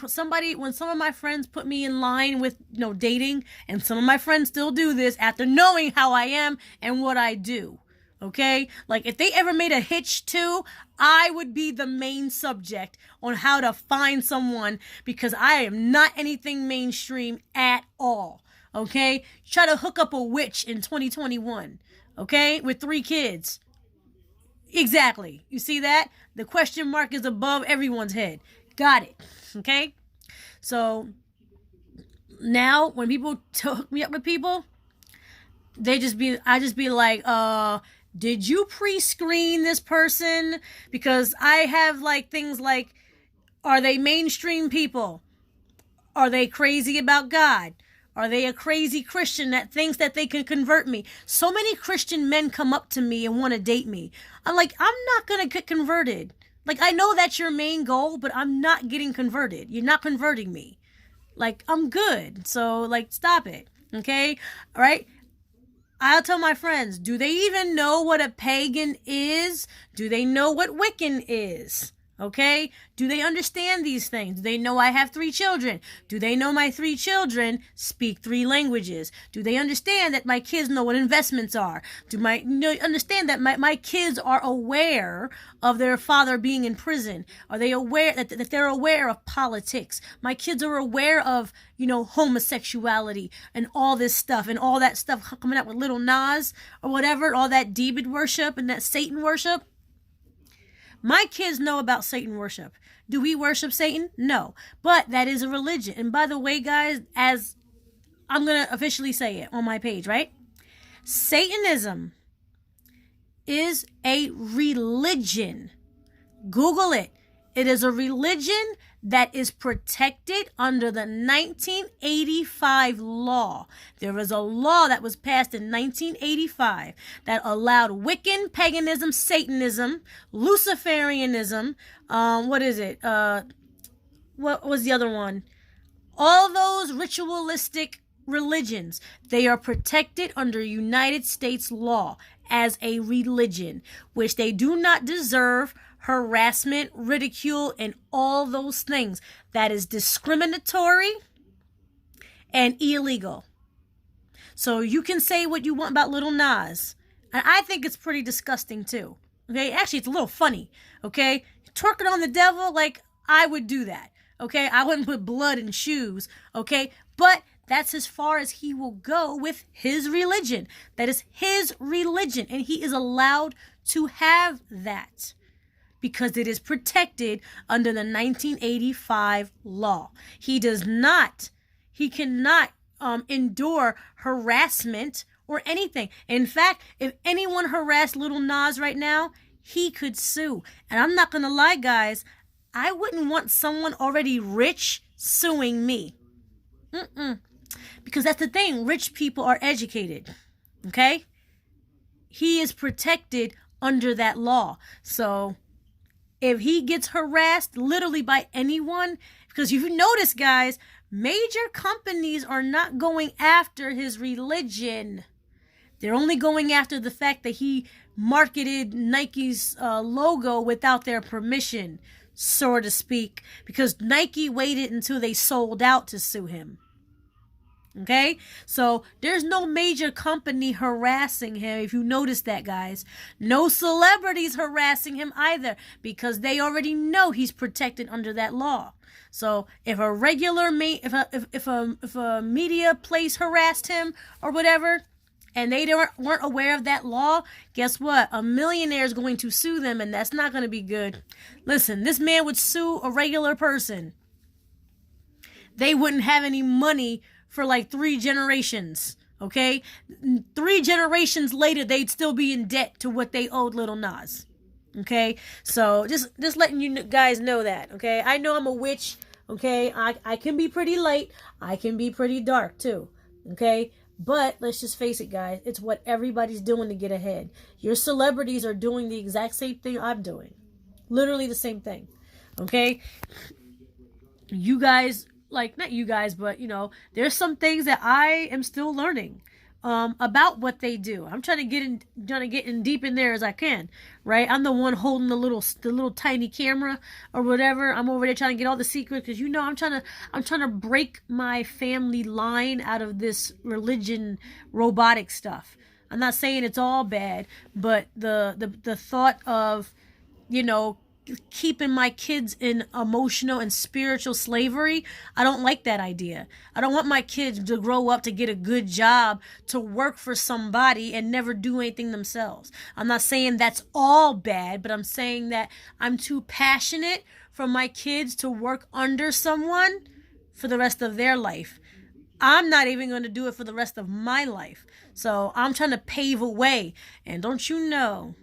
S1: some of my friends put me in line with dating, and some of my friends still do this after knowing how I am and what I do. Okay, like if they ever made a Hitch 2, I would be the main subject on how to find someone because I am not anything mainstream at all. Okay, try to hook up a witch in 2021. Okay, with 3 kids. Exactly. You see that? The question mark is above everyone's head. Got it. Okay? So, now, when people hook me up with people, I just be like, did you pre-screen this person? Because I have, like, things like, are they mainstream people? Are they crazy about God? Are they a crazy Christian that thinks that they can convert me? So many Christian men come up to me and want to date me. I'm like, I'm not going to get converted. Like, I know that's your main goal, but I'm not getting converted. You're not converting me. Like, I'm good. So, like, stop it. Okay? All right? I'll tell my friends, do they even know what a pagan is? Do they know what Wiccan is? Okay? Do they understand these things? Do they know I have 3 children? Do they know my 3 children speak 3 languages? Do they understand that my kids know what investments are? Do they understand that my kids are aware of their father being in prison? Are they aware that they're aware of politics? My kids are aware of, homosexuality and all this stuff and all that stuff coming out with Little Nas or whatever, all that demon worship and that Satan worship. My kids know about Satan worship. Do we worship Satan? No. But that is a religion. And by the way, guys, as I'm going to officially say it on my page, right? Satanism is a religion. Google it. It is a religion that is protected under the 1985 law. There was a law that was passed in 1985 that allowed Wiccan, paganism, Satanism, Luciferianism, what was the other one? All those ritualistic religions, they are protected under United States law as a religion, which they do not deserve harassment, ridicule, and all those things. That is discriminatory and illegal. So you can say what you want about Little Nas. And I think it's pretty disgusting too. Okay, actually, it's a little funny. Okay, twerking on the devil, like I would do that. Okay, I wouldn't put blood in shoes. Okay, but that's as far as he will go with his religion. That is his religion, and he is allowed to have that because it is protected under the 1985 law. He cannot endure harassment or anything. In fact, if anyone harassed Little Nas right now, he could sue. And I'm not going to lie, guys, I wouldn't want someone already rich suing me. Because that's the thing, rich people are educated. Okay? He is protected under that law. So if he gets harassed literally by anyone, because if you notice, guys, major companies are not going after his religion. They're only going after the fact that he marketed Nike's logo without their permission, so to speak, because Nike waited until they sold out to sue him. Okay, so there's no major company harassing him. If you notice that, guys, no celebrities harassing him either, because they already know he's protected under that law. So if a regular if a media place harassed him or whatever, and they weren't aware of that law, guess what? A millionaire is going to sue them, and that's not going to be good. Listen, this man would sue a regular person. They wouldn't have any money for like 3 generations, okay? 3 generations later, they'd still be in debt to what they owed Little Nas, okay? So just letting you guys know that, okay? I know I'm a witch, okay? I can be pretty light. I can be pretty dark too, okay? But let's just face it, guys. It's what everybody's doing to get ahead. Your celebrities are doing the exact same thing I'm doing. Literally the same thing, okay? You guys... like, not you guys, but, you know, there's some things that I am still learning about what they do. I'm trying to get in deep in there as I can, right? I'm the one holding the little tiny camera or whatever. I'm over there trying to get all the secrets because, you know, I'm trying to break my family line out of this religion robotic stuff. I'm not saying it's all bad, but the thought of, you know, keeping my kids in emotional and spiritual slavery, I don't like that idea. I don't want my kids to grow up to get a good job, to work for somebody and never do anything themselves. I'm not saying that's all bad, but I'm saying that I'm too passionate for my kids to work under someone for the rest of their life. I'm not even going to do it for the rest of my life. So I'm trying to pave a way. And don't you know,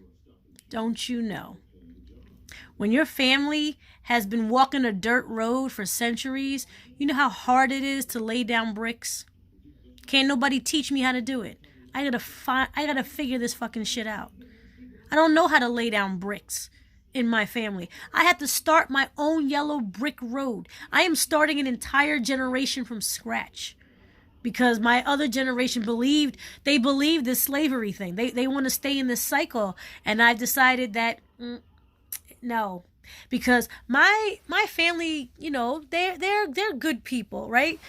S1: when your family has been walking a dirt road for centuries, you know how hard it is to lay down bricks? Can't nobody teach me how to do it. I gotta figure this fucking shit out. I don't know how to lay down bricks in my family. I had to start my own yellow brick road. I am starting an entire generation from scratch. Because my other generation believed this slavery thing. They want to stay in this cycle. And I've decided that... no, because my family, you know, they're good people, right?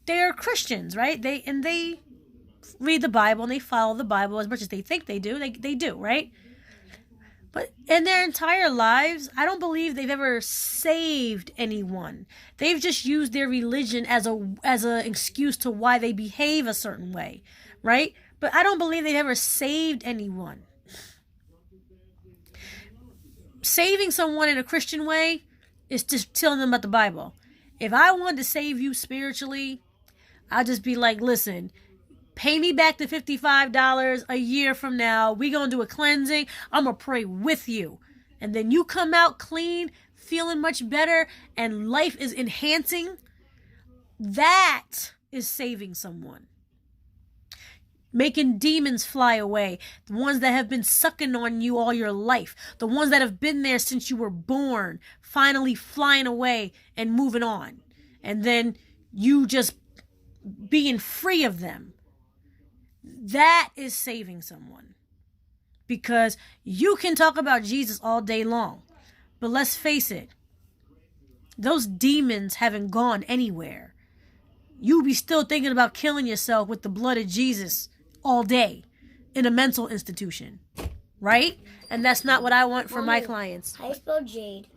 S1: They're Christians, right? They read the Bible and they follow the Bible as much as they think they do. They do, right? But in their entire lives, I don't believe they've ever saved anyone. They've just used their religion as a excuse to why they behave a certain way, right? But I don't believe they've ever saved anyone. Saving someone in a Christian way is just telling them about the Bible. If I wanted to save you spiritually, I'd just be like, listen, pay me back the $55 a year from now. We gonna do a cleansing. I'm gonna pray with you. And then you come out clean, feeling much better, and life is enhancing. That is saving someone. Making demons fly away. The ones that have been sucking on you all your life. The ones that have been there since you were born. Finally flying away and moving on. And then you just being free of them. That is saving someone. Because you can talk about Jesus all day long. But let's face it. Those demons haven't gone anywhere. You be still thinking about killing yourself with the blood of Jesus all day. in a mental institution, right? And that's not what I want for my clients.
S2: How you spell Jade?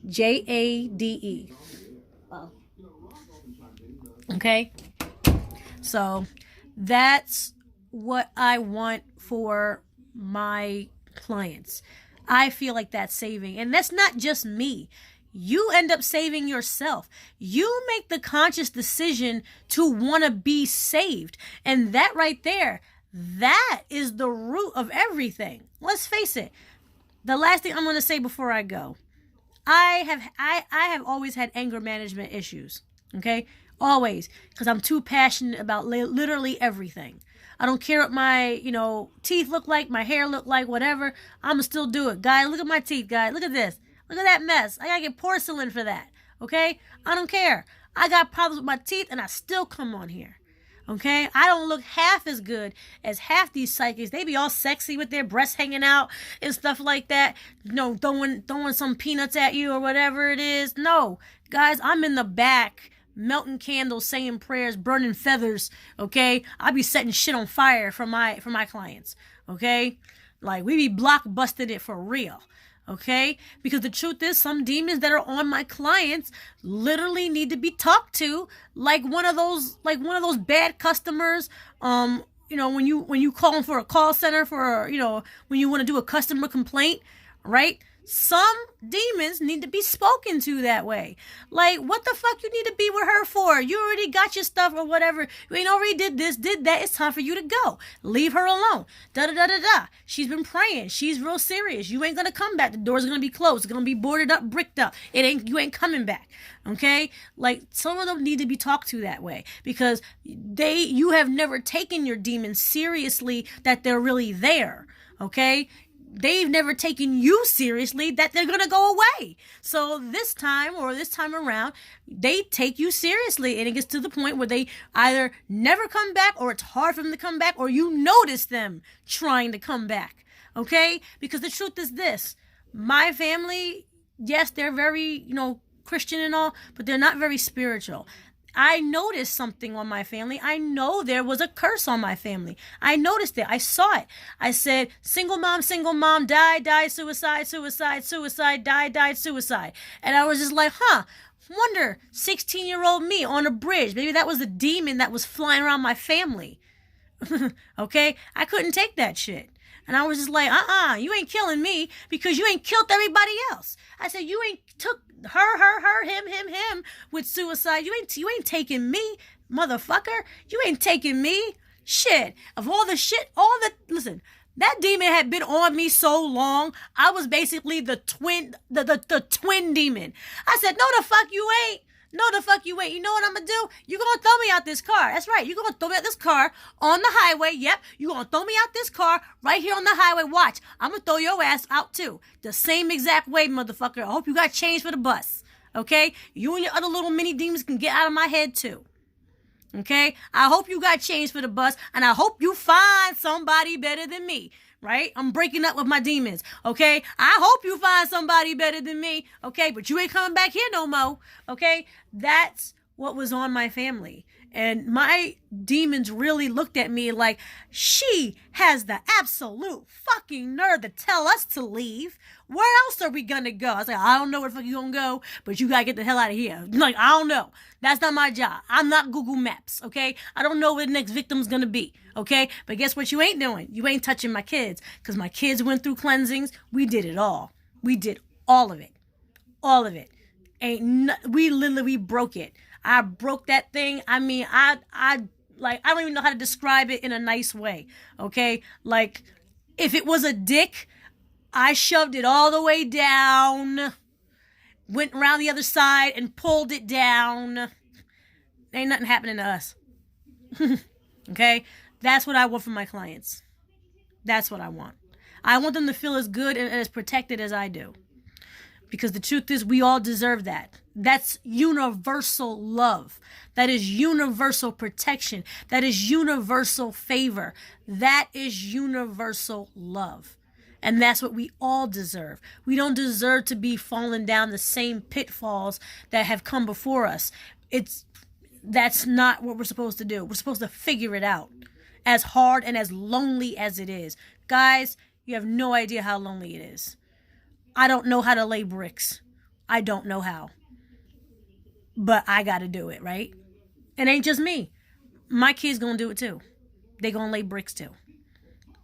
S1: Jade.
S2: Oh.
S1: Okay? So that's what I want for my clients. I feel like that's saving. And that's not just me. You end up saving yourself. You make the conscious decision to want to be saved. And that right there, that is the root of everything. Let's face it. The last thing I'm going to say before I go. I have always had anger management issues. Okay? Always. Because I'm too passionate about literally everything. I don't care what my, teeth look like, my hair look like, whatever. I'm going to still do it. Guys, look at my teeth, guys. Look at this. Look at that mess. I got to get porcelain for that. Okay? I don't care. I got problems with my teeth and I still come on here. Okay? I don't look half as good as half these psychics. They be all sexy with their breasts hanging out and stuff like that. Throwing some peanuts at you or whatever it is. No. Guys, I'm in the back melting candles, saying prayers, burning feathers, okay? I be setting shit on fire for my clients, okay? Like, we be block busted it for real, okay? Because the truth is, some demons that are on my clients literally need to be talked to like one of those bad customers. When you call them for a call center for, when you want to do a customer complaint, right? Some demons need to be spoken to that way. Like, what the fuck you need to be with her for? You already got your stuff or whatever. You ain't already did this, did that. It's time for you to go. Leave her alone. Da-da-da-da-da. She's been praying. She's real serious. You ain't going to come back. The door's going to be closed. It's going to be boarded up, bricked up. You ain't coming back. Okay? Like, some of them need to be talked to that way because you have never taken your demons seriously that they're really there. Okay? They've never taken you seriously that they're going to go away. So this time around, they take you seriously. And it gets to the point where they either never come back or it's hard for them to come back or you notice them trying to come back. Okay? Because the truth is this. My family, yes, they're very, Christian and all, but they're not very spiritual. I noticed something on my family. I know there was a curse on my family. I noticed it. I saw it. I said, single mom, die, suicide, die, suicide. And I was just like, wonder, 16-year-old me on a bridge. Maybe that was the demon that was flying around my family. Okay? I couldn't take that shit. And I was just like, you ain't killing me because you ain't killed everybody else. I said, you ain't took her, him with suicide. You ain't taking me, motherfucker. You ain't taking me. Shit. Of all the shit, listen, that demon had been on me so long, I was basically the twin demon. I said, no, the fuck you ain't. No, the fuck you ain't. You know what I'm going to do? You're going to throw me out this car. That's right. You're going to throw me out this car on the highway. Yep. You're going to throw me out this car right here on the highway. Watch. I'm going to throw your ass out too. The same exact way, motherfucker. I hope you got change for the bus. Okay? You and your other little mini demons can get out of my head too. Okay? I hope you got change for the bus and I hope you find somebody better than me. Right? I'm breaking up with my demons. Okay? I hope you find somebody better than me. Okay? But you ain't coming back here no more. Okay? That's what was on my family. And my demons really looked at me like, she has the absolute fucking nerve to tell us to leave. Where else are we gonna go? I was like, I don't know where the fuck you gonna go, but you gotta get the hell out of here. Like, I don't know. That's not my job. I'm not Google Maps, okay? I don't know where the next victim's gonna be, okay? But guess what you ain't doing? You ain't touching my kids, because my kids went through cleansings. We did it all. We did all of it. All of it. We literally broke it. I broke that thing. I mean, I don't even know how to describe it in a nice way, okay? Like, if it was a dick, I shoved it all the way down, went around the other side and pulled it down. Ain't nothing happening to us. Okay? That's what I want from my clients. That's what I want. I want them to feel as good and as protected as I do. Because the truth is, we all deserve that. That's universal love. That is universal protection. That is universal favor. That is universal love. And that's what we all deserve. We don't deserve to be falling down the same pitfalls that have come before us. That's not what we're supposed to do. We're supposed to figure it out. as hard and as lonely as it is. Guys, you have no idea how lonely it is. I don't know how to lay bricks. I don't know how. But I got to do it, right? It ain't just me. My kids going to do it too. They going to lay bricks too.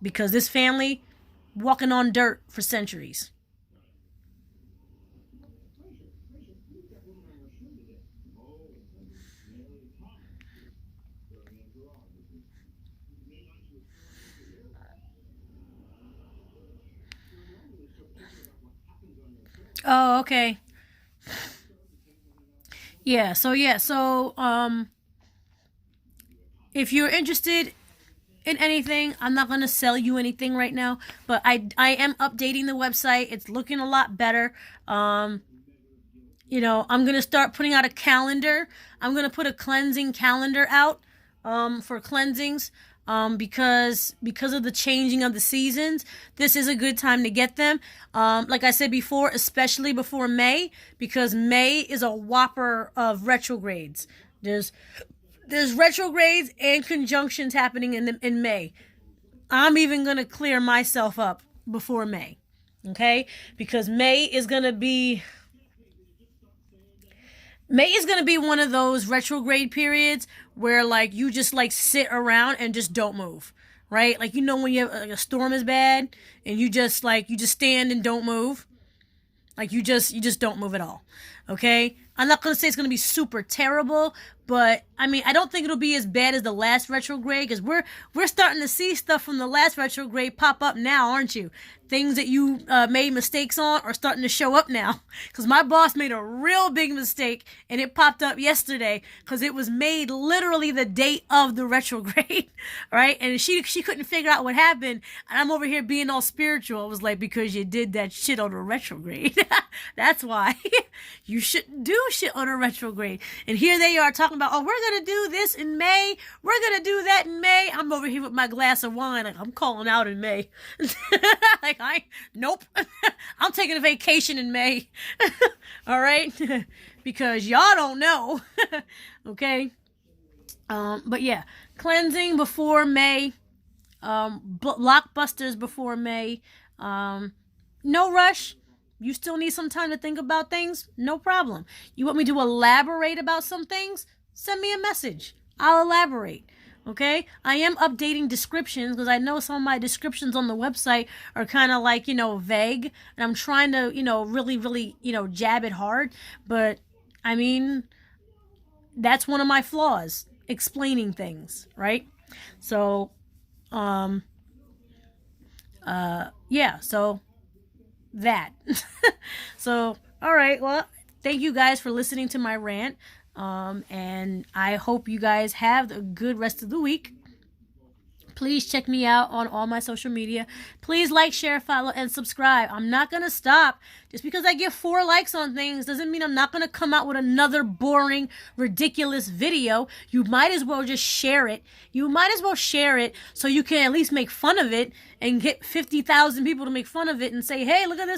S1: Because this family walking on dirt for centuries. Oh, okay. So if you're interested in anything, I'm not going to sell you anything right now, but I am updating the website. It's looking a lot better. I'm going to start putting out a calendar. I'm going to put a cleansing calendar out for cleansings. Because of the changing of the seasons, this is a good time to get them. Like I said before, especially before May, because May is a whopper of retrogrades. There's retrogrades and conjunctions happening in May. I'm even gonna clear myself up before May, okay? Because May is gonna be one of those retrograde periods where like you just like sit around and just don't move, right? Like, when you have like a storm is bad and you just stand and don't move. Like you just don't move at all. Okay? I'm not going to say it's going to be super terrible, but I mean, I don't think it'll be as bad as the last retrograde, because we're starting to see stuff from the last retrograde pop up now, aren't you? Things that you made mistakes on are starting to show up now. Because my boss made a real big mistake, and it popped up yesterday because it was made literally the date of the retrograde, right? And she couldn't figure out what happened, and I'm over here being all spiritual. It was like, because you did that shit on a retrograde. That's why. You shouldn't do shit on a retrograde. And here they are talking about, oh, we're going to do this in May. We're going to do that in May. I'm over here with my glass of wine. Like, I'm calling out in May. Like, nope. I'm taking a vacation in May. All right. Because y'all don't know. Okay. But yeah, cleansing before May, blockbusters before May, no rush. You still need some time to think about things? No problem. You want me to elaborate about some things? Send me a message. I'll elaborate. Okay? I am updating descriptions because I know some of my descriptions on the website are kind of like, vague. And I'm trying to, really, really, jab it hard. But, I mean, that's one of my flaws. Explaining things, right? So, yeah, so that. So, all right, well, thank you guys for listening to my rant, and I hope you guys have a good rest of the week. Please check me out on all my social media. Please like, share, follow, and subscribe. I'm not going to stop. Just because I get 4 likes on things doesn't mean I'm not going to come out with another boring, ridiculous video. You might as well just share it. You might as well share it so you can at least make fun of it and get 50,000 people to make fun of it and say, hey, look at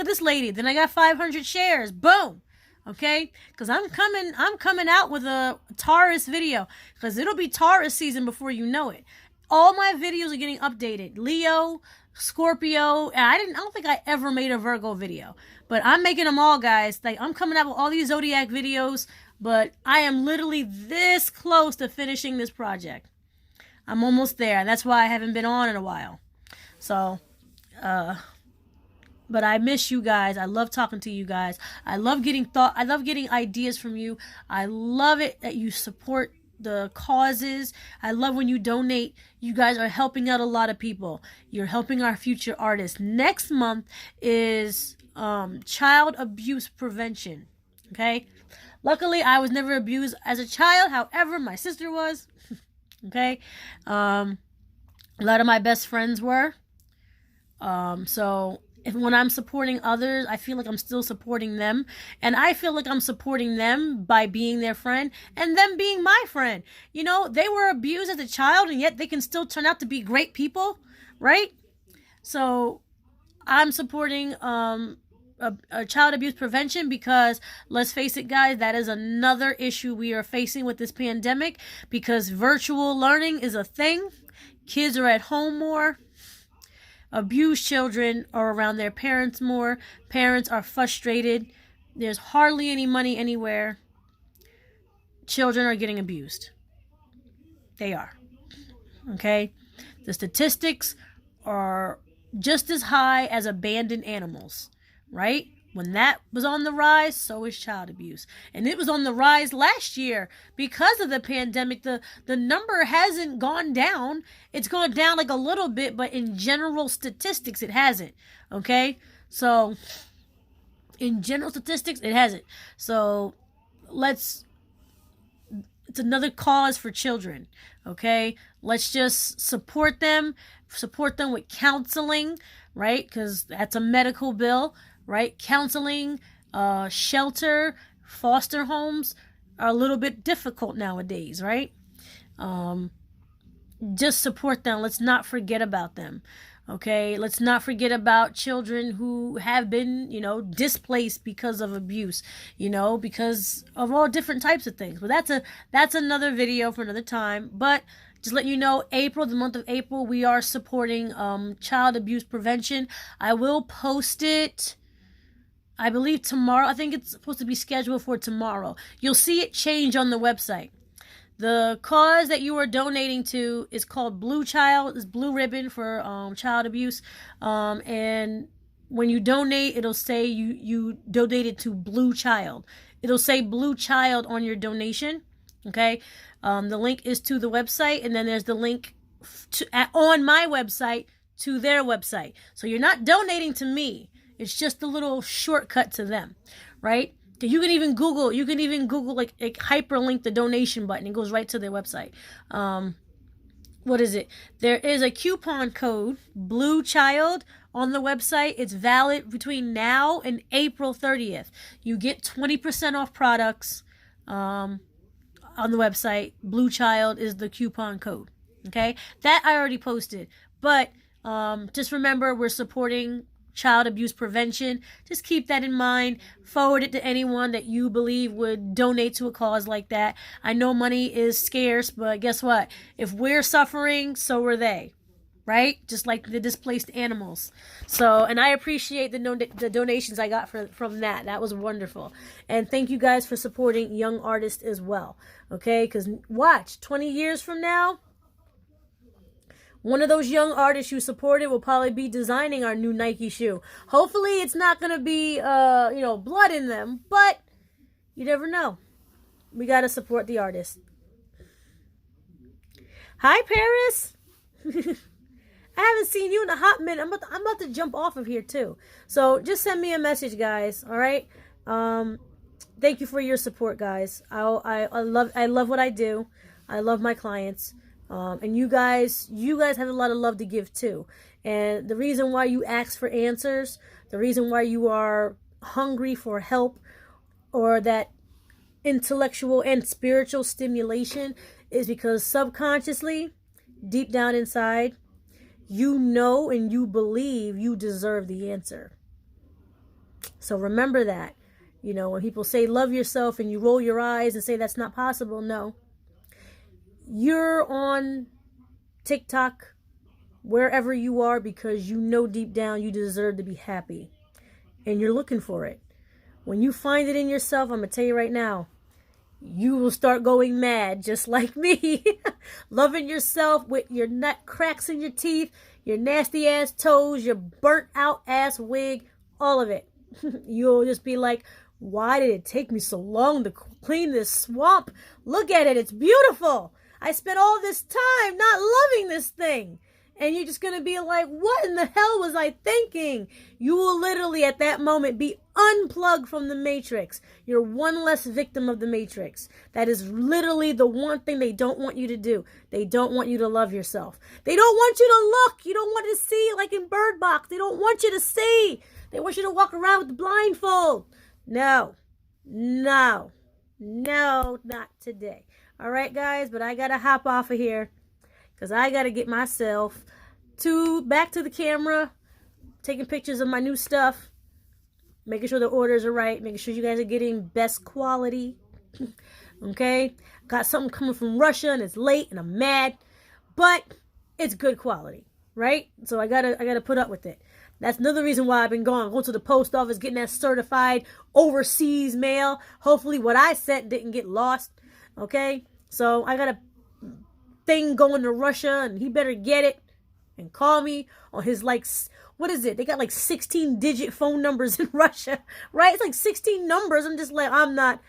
S1: this lady. Then I got 500 shares. Boom. Okay? Because I'm coming out with a Taurus video, because it'll be Taurus season before you know it. All my videos are getting updated. Leo, Scorpio, and I don't think I ever made a Virgo video. But I'm making them all, guys. Like, I'm coming out with all these zodiac videos, but I am literally this close to finishing this project. I'm almost there. That's why I haven't been on in a while. So, but I miss you guys. I love talking to you guys. I love getting ideas from you. I love it that you support the causes. I love when you donate. You guys are helping out a lot of people. You're helping our future artists. Next month is child abuse prevention. Okay? Luckily, I was never abused as a child. However, my sister was. Okay? A lot of my best friends were. So when I'm supporting others, I feel like I'm still supporting them. And I feel like I'm supporting them by being their friend and them being my friend. They were abused as a child, and yet they can still turn out to be great people, right? So I'm supporting a child abuse prevention because, let's face it, guys, that is another issue we are facing with this pandemic, because virtual learning is a thing. Kids are at home more. Abused children are around their parents more. Parents are frustrated. There's hardly any money anywhere. Children are getting abused. They are. Okay? The statistics are just as high as abandoned animals, right? When that was on the rise, so is child abuse. And it was on the rise last year because of the pandemic. The number hasn't gone down. It's gone down like a little bit, but in general statistics, it hasn't. Okay? So, in general statistics, it hasn't. So, it's another cause for children. Okay? Let's just support them with counseling, right? Because that's a medical bill. Right? Counseling, shelter, foster homes are a little bit difficult nowadays, right? Just support them. Let's not forget about them. Okay? Let's not forget about children who have been, displaced because of abuse, because of all different types of things. But that's another video for another time. But just let you know, the month of April, we are supporting child abuse prevention. I will post it, I believe, tomorrow. I think it's supposed to be scheduled for tomorrow. You'll see it change on the website. The cause that you are donating to is called Blue Child. It's Blue Ribbon for child abuse. And when you donate, it'll say you donated to Blue Child. It'll say Blue Child on your donation. Okay? The link is to the website, and then there's the link on my website to their website. So you're not donating to me. It's just a little shortcut to them, right? You can even Google like hyperlink the donation button. It goes right to their website. What is it? There is a coupon code, Blue Child, on the website. It's valid between now and April 30th. You get 20% off products on the website. Blue Child is the coupon code. Okay? That I already posted. But just remember, we're supporting child abuse prevention. Just keep that in mind. Forward it to anyone that you believe would donate to a cause like that. I know money is scarce, but guess what? If we're suffering, so are they. Right? Just like the displaced animals. So, and I appreciate the donations I got from that. That was wonderful. And thank you guys for supporting young artists as well. Okay? Because watch, 20 years from now, one of those young artists you supported will probably be designing our new Nike shoe. Hopefully it's not going to be, blood in them, but you never know. We got to support the artist. Hi, Paris. I haven't seen you in a hot minute. I'm about to jump off of here too. So just send me a message, guys. All right. Thank you for your support, guys. I love what I do. I love my clients. And you guys have a lot of love to give too. And the reason why you ask for answers, the reason why you are hungry for help or that intellectual and spiritual stimulation is because subconsciously, deep down inside, you know and you believe you deserve the answer. So remember that. When people say love yourself and you roll your eyes and say that's not possible, no. You're on TikTok, wherever you are, because you know deep down you deserve to be happy. And you're looking for it. When you find it in yourself, I'm going to tell you right now, you will start going mad just like me. Loving yourself with your nut cracks in your teeth, your nasty ass toes, your burnt out ass wig, all of it. You'll just be like, why did it take me so long to clean this swamp? Look at it. It's beautiful. I spent all this time not loving this thing. And you're just going to be like, what in the hell was I thinking? You will literally at that moment be unplugged from the matrix. You're one less victim of the matrix. That is literally the one thing they don't want you to do. They don't want you to love yourself. They don't want you to look. You don't want to see like in Bird Box. They don't want you to see. They want you to walk around with the blindfold. No, not today. All right, guys, but I got to hop off of here because I got to get myself back to the camera, taking pictures of my new stuff, making sure the orders are right, making sure you guys are getting best quality. Okay? Got something coming from Russia and it's late and I'm mad, but it's good quality, right? So I gotta put up with it. That's another reason why I've been going to the post office, getting that certified overseas mail. Hopefully what I sent didn't get lost. Okay? So I got a thing going to Russia, and he better get it and call me on his, like, what is it? They got like 16-digit phone numbers in Russia, right? It's like 16 numbers. I'm just like, I'm not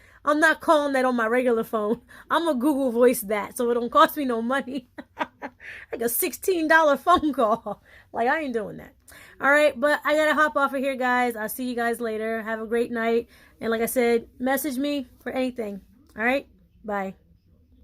S1: calling that on my regular phone. I'm gonna Google Voice that so it don't cost me no money. Like a $16 phone call. Like, I ain't doing that. All right, but I gotta hop off of here, guys. I'll see you guys later. Have a great night. And like I said, message me for anything. All right, bye.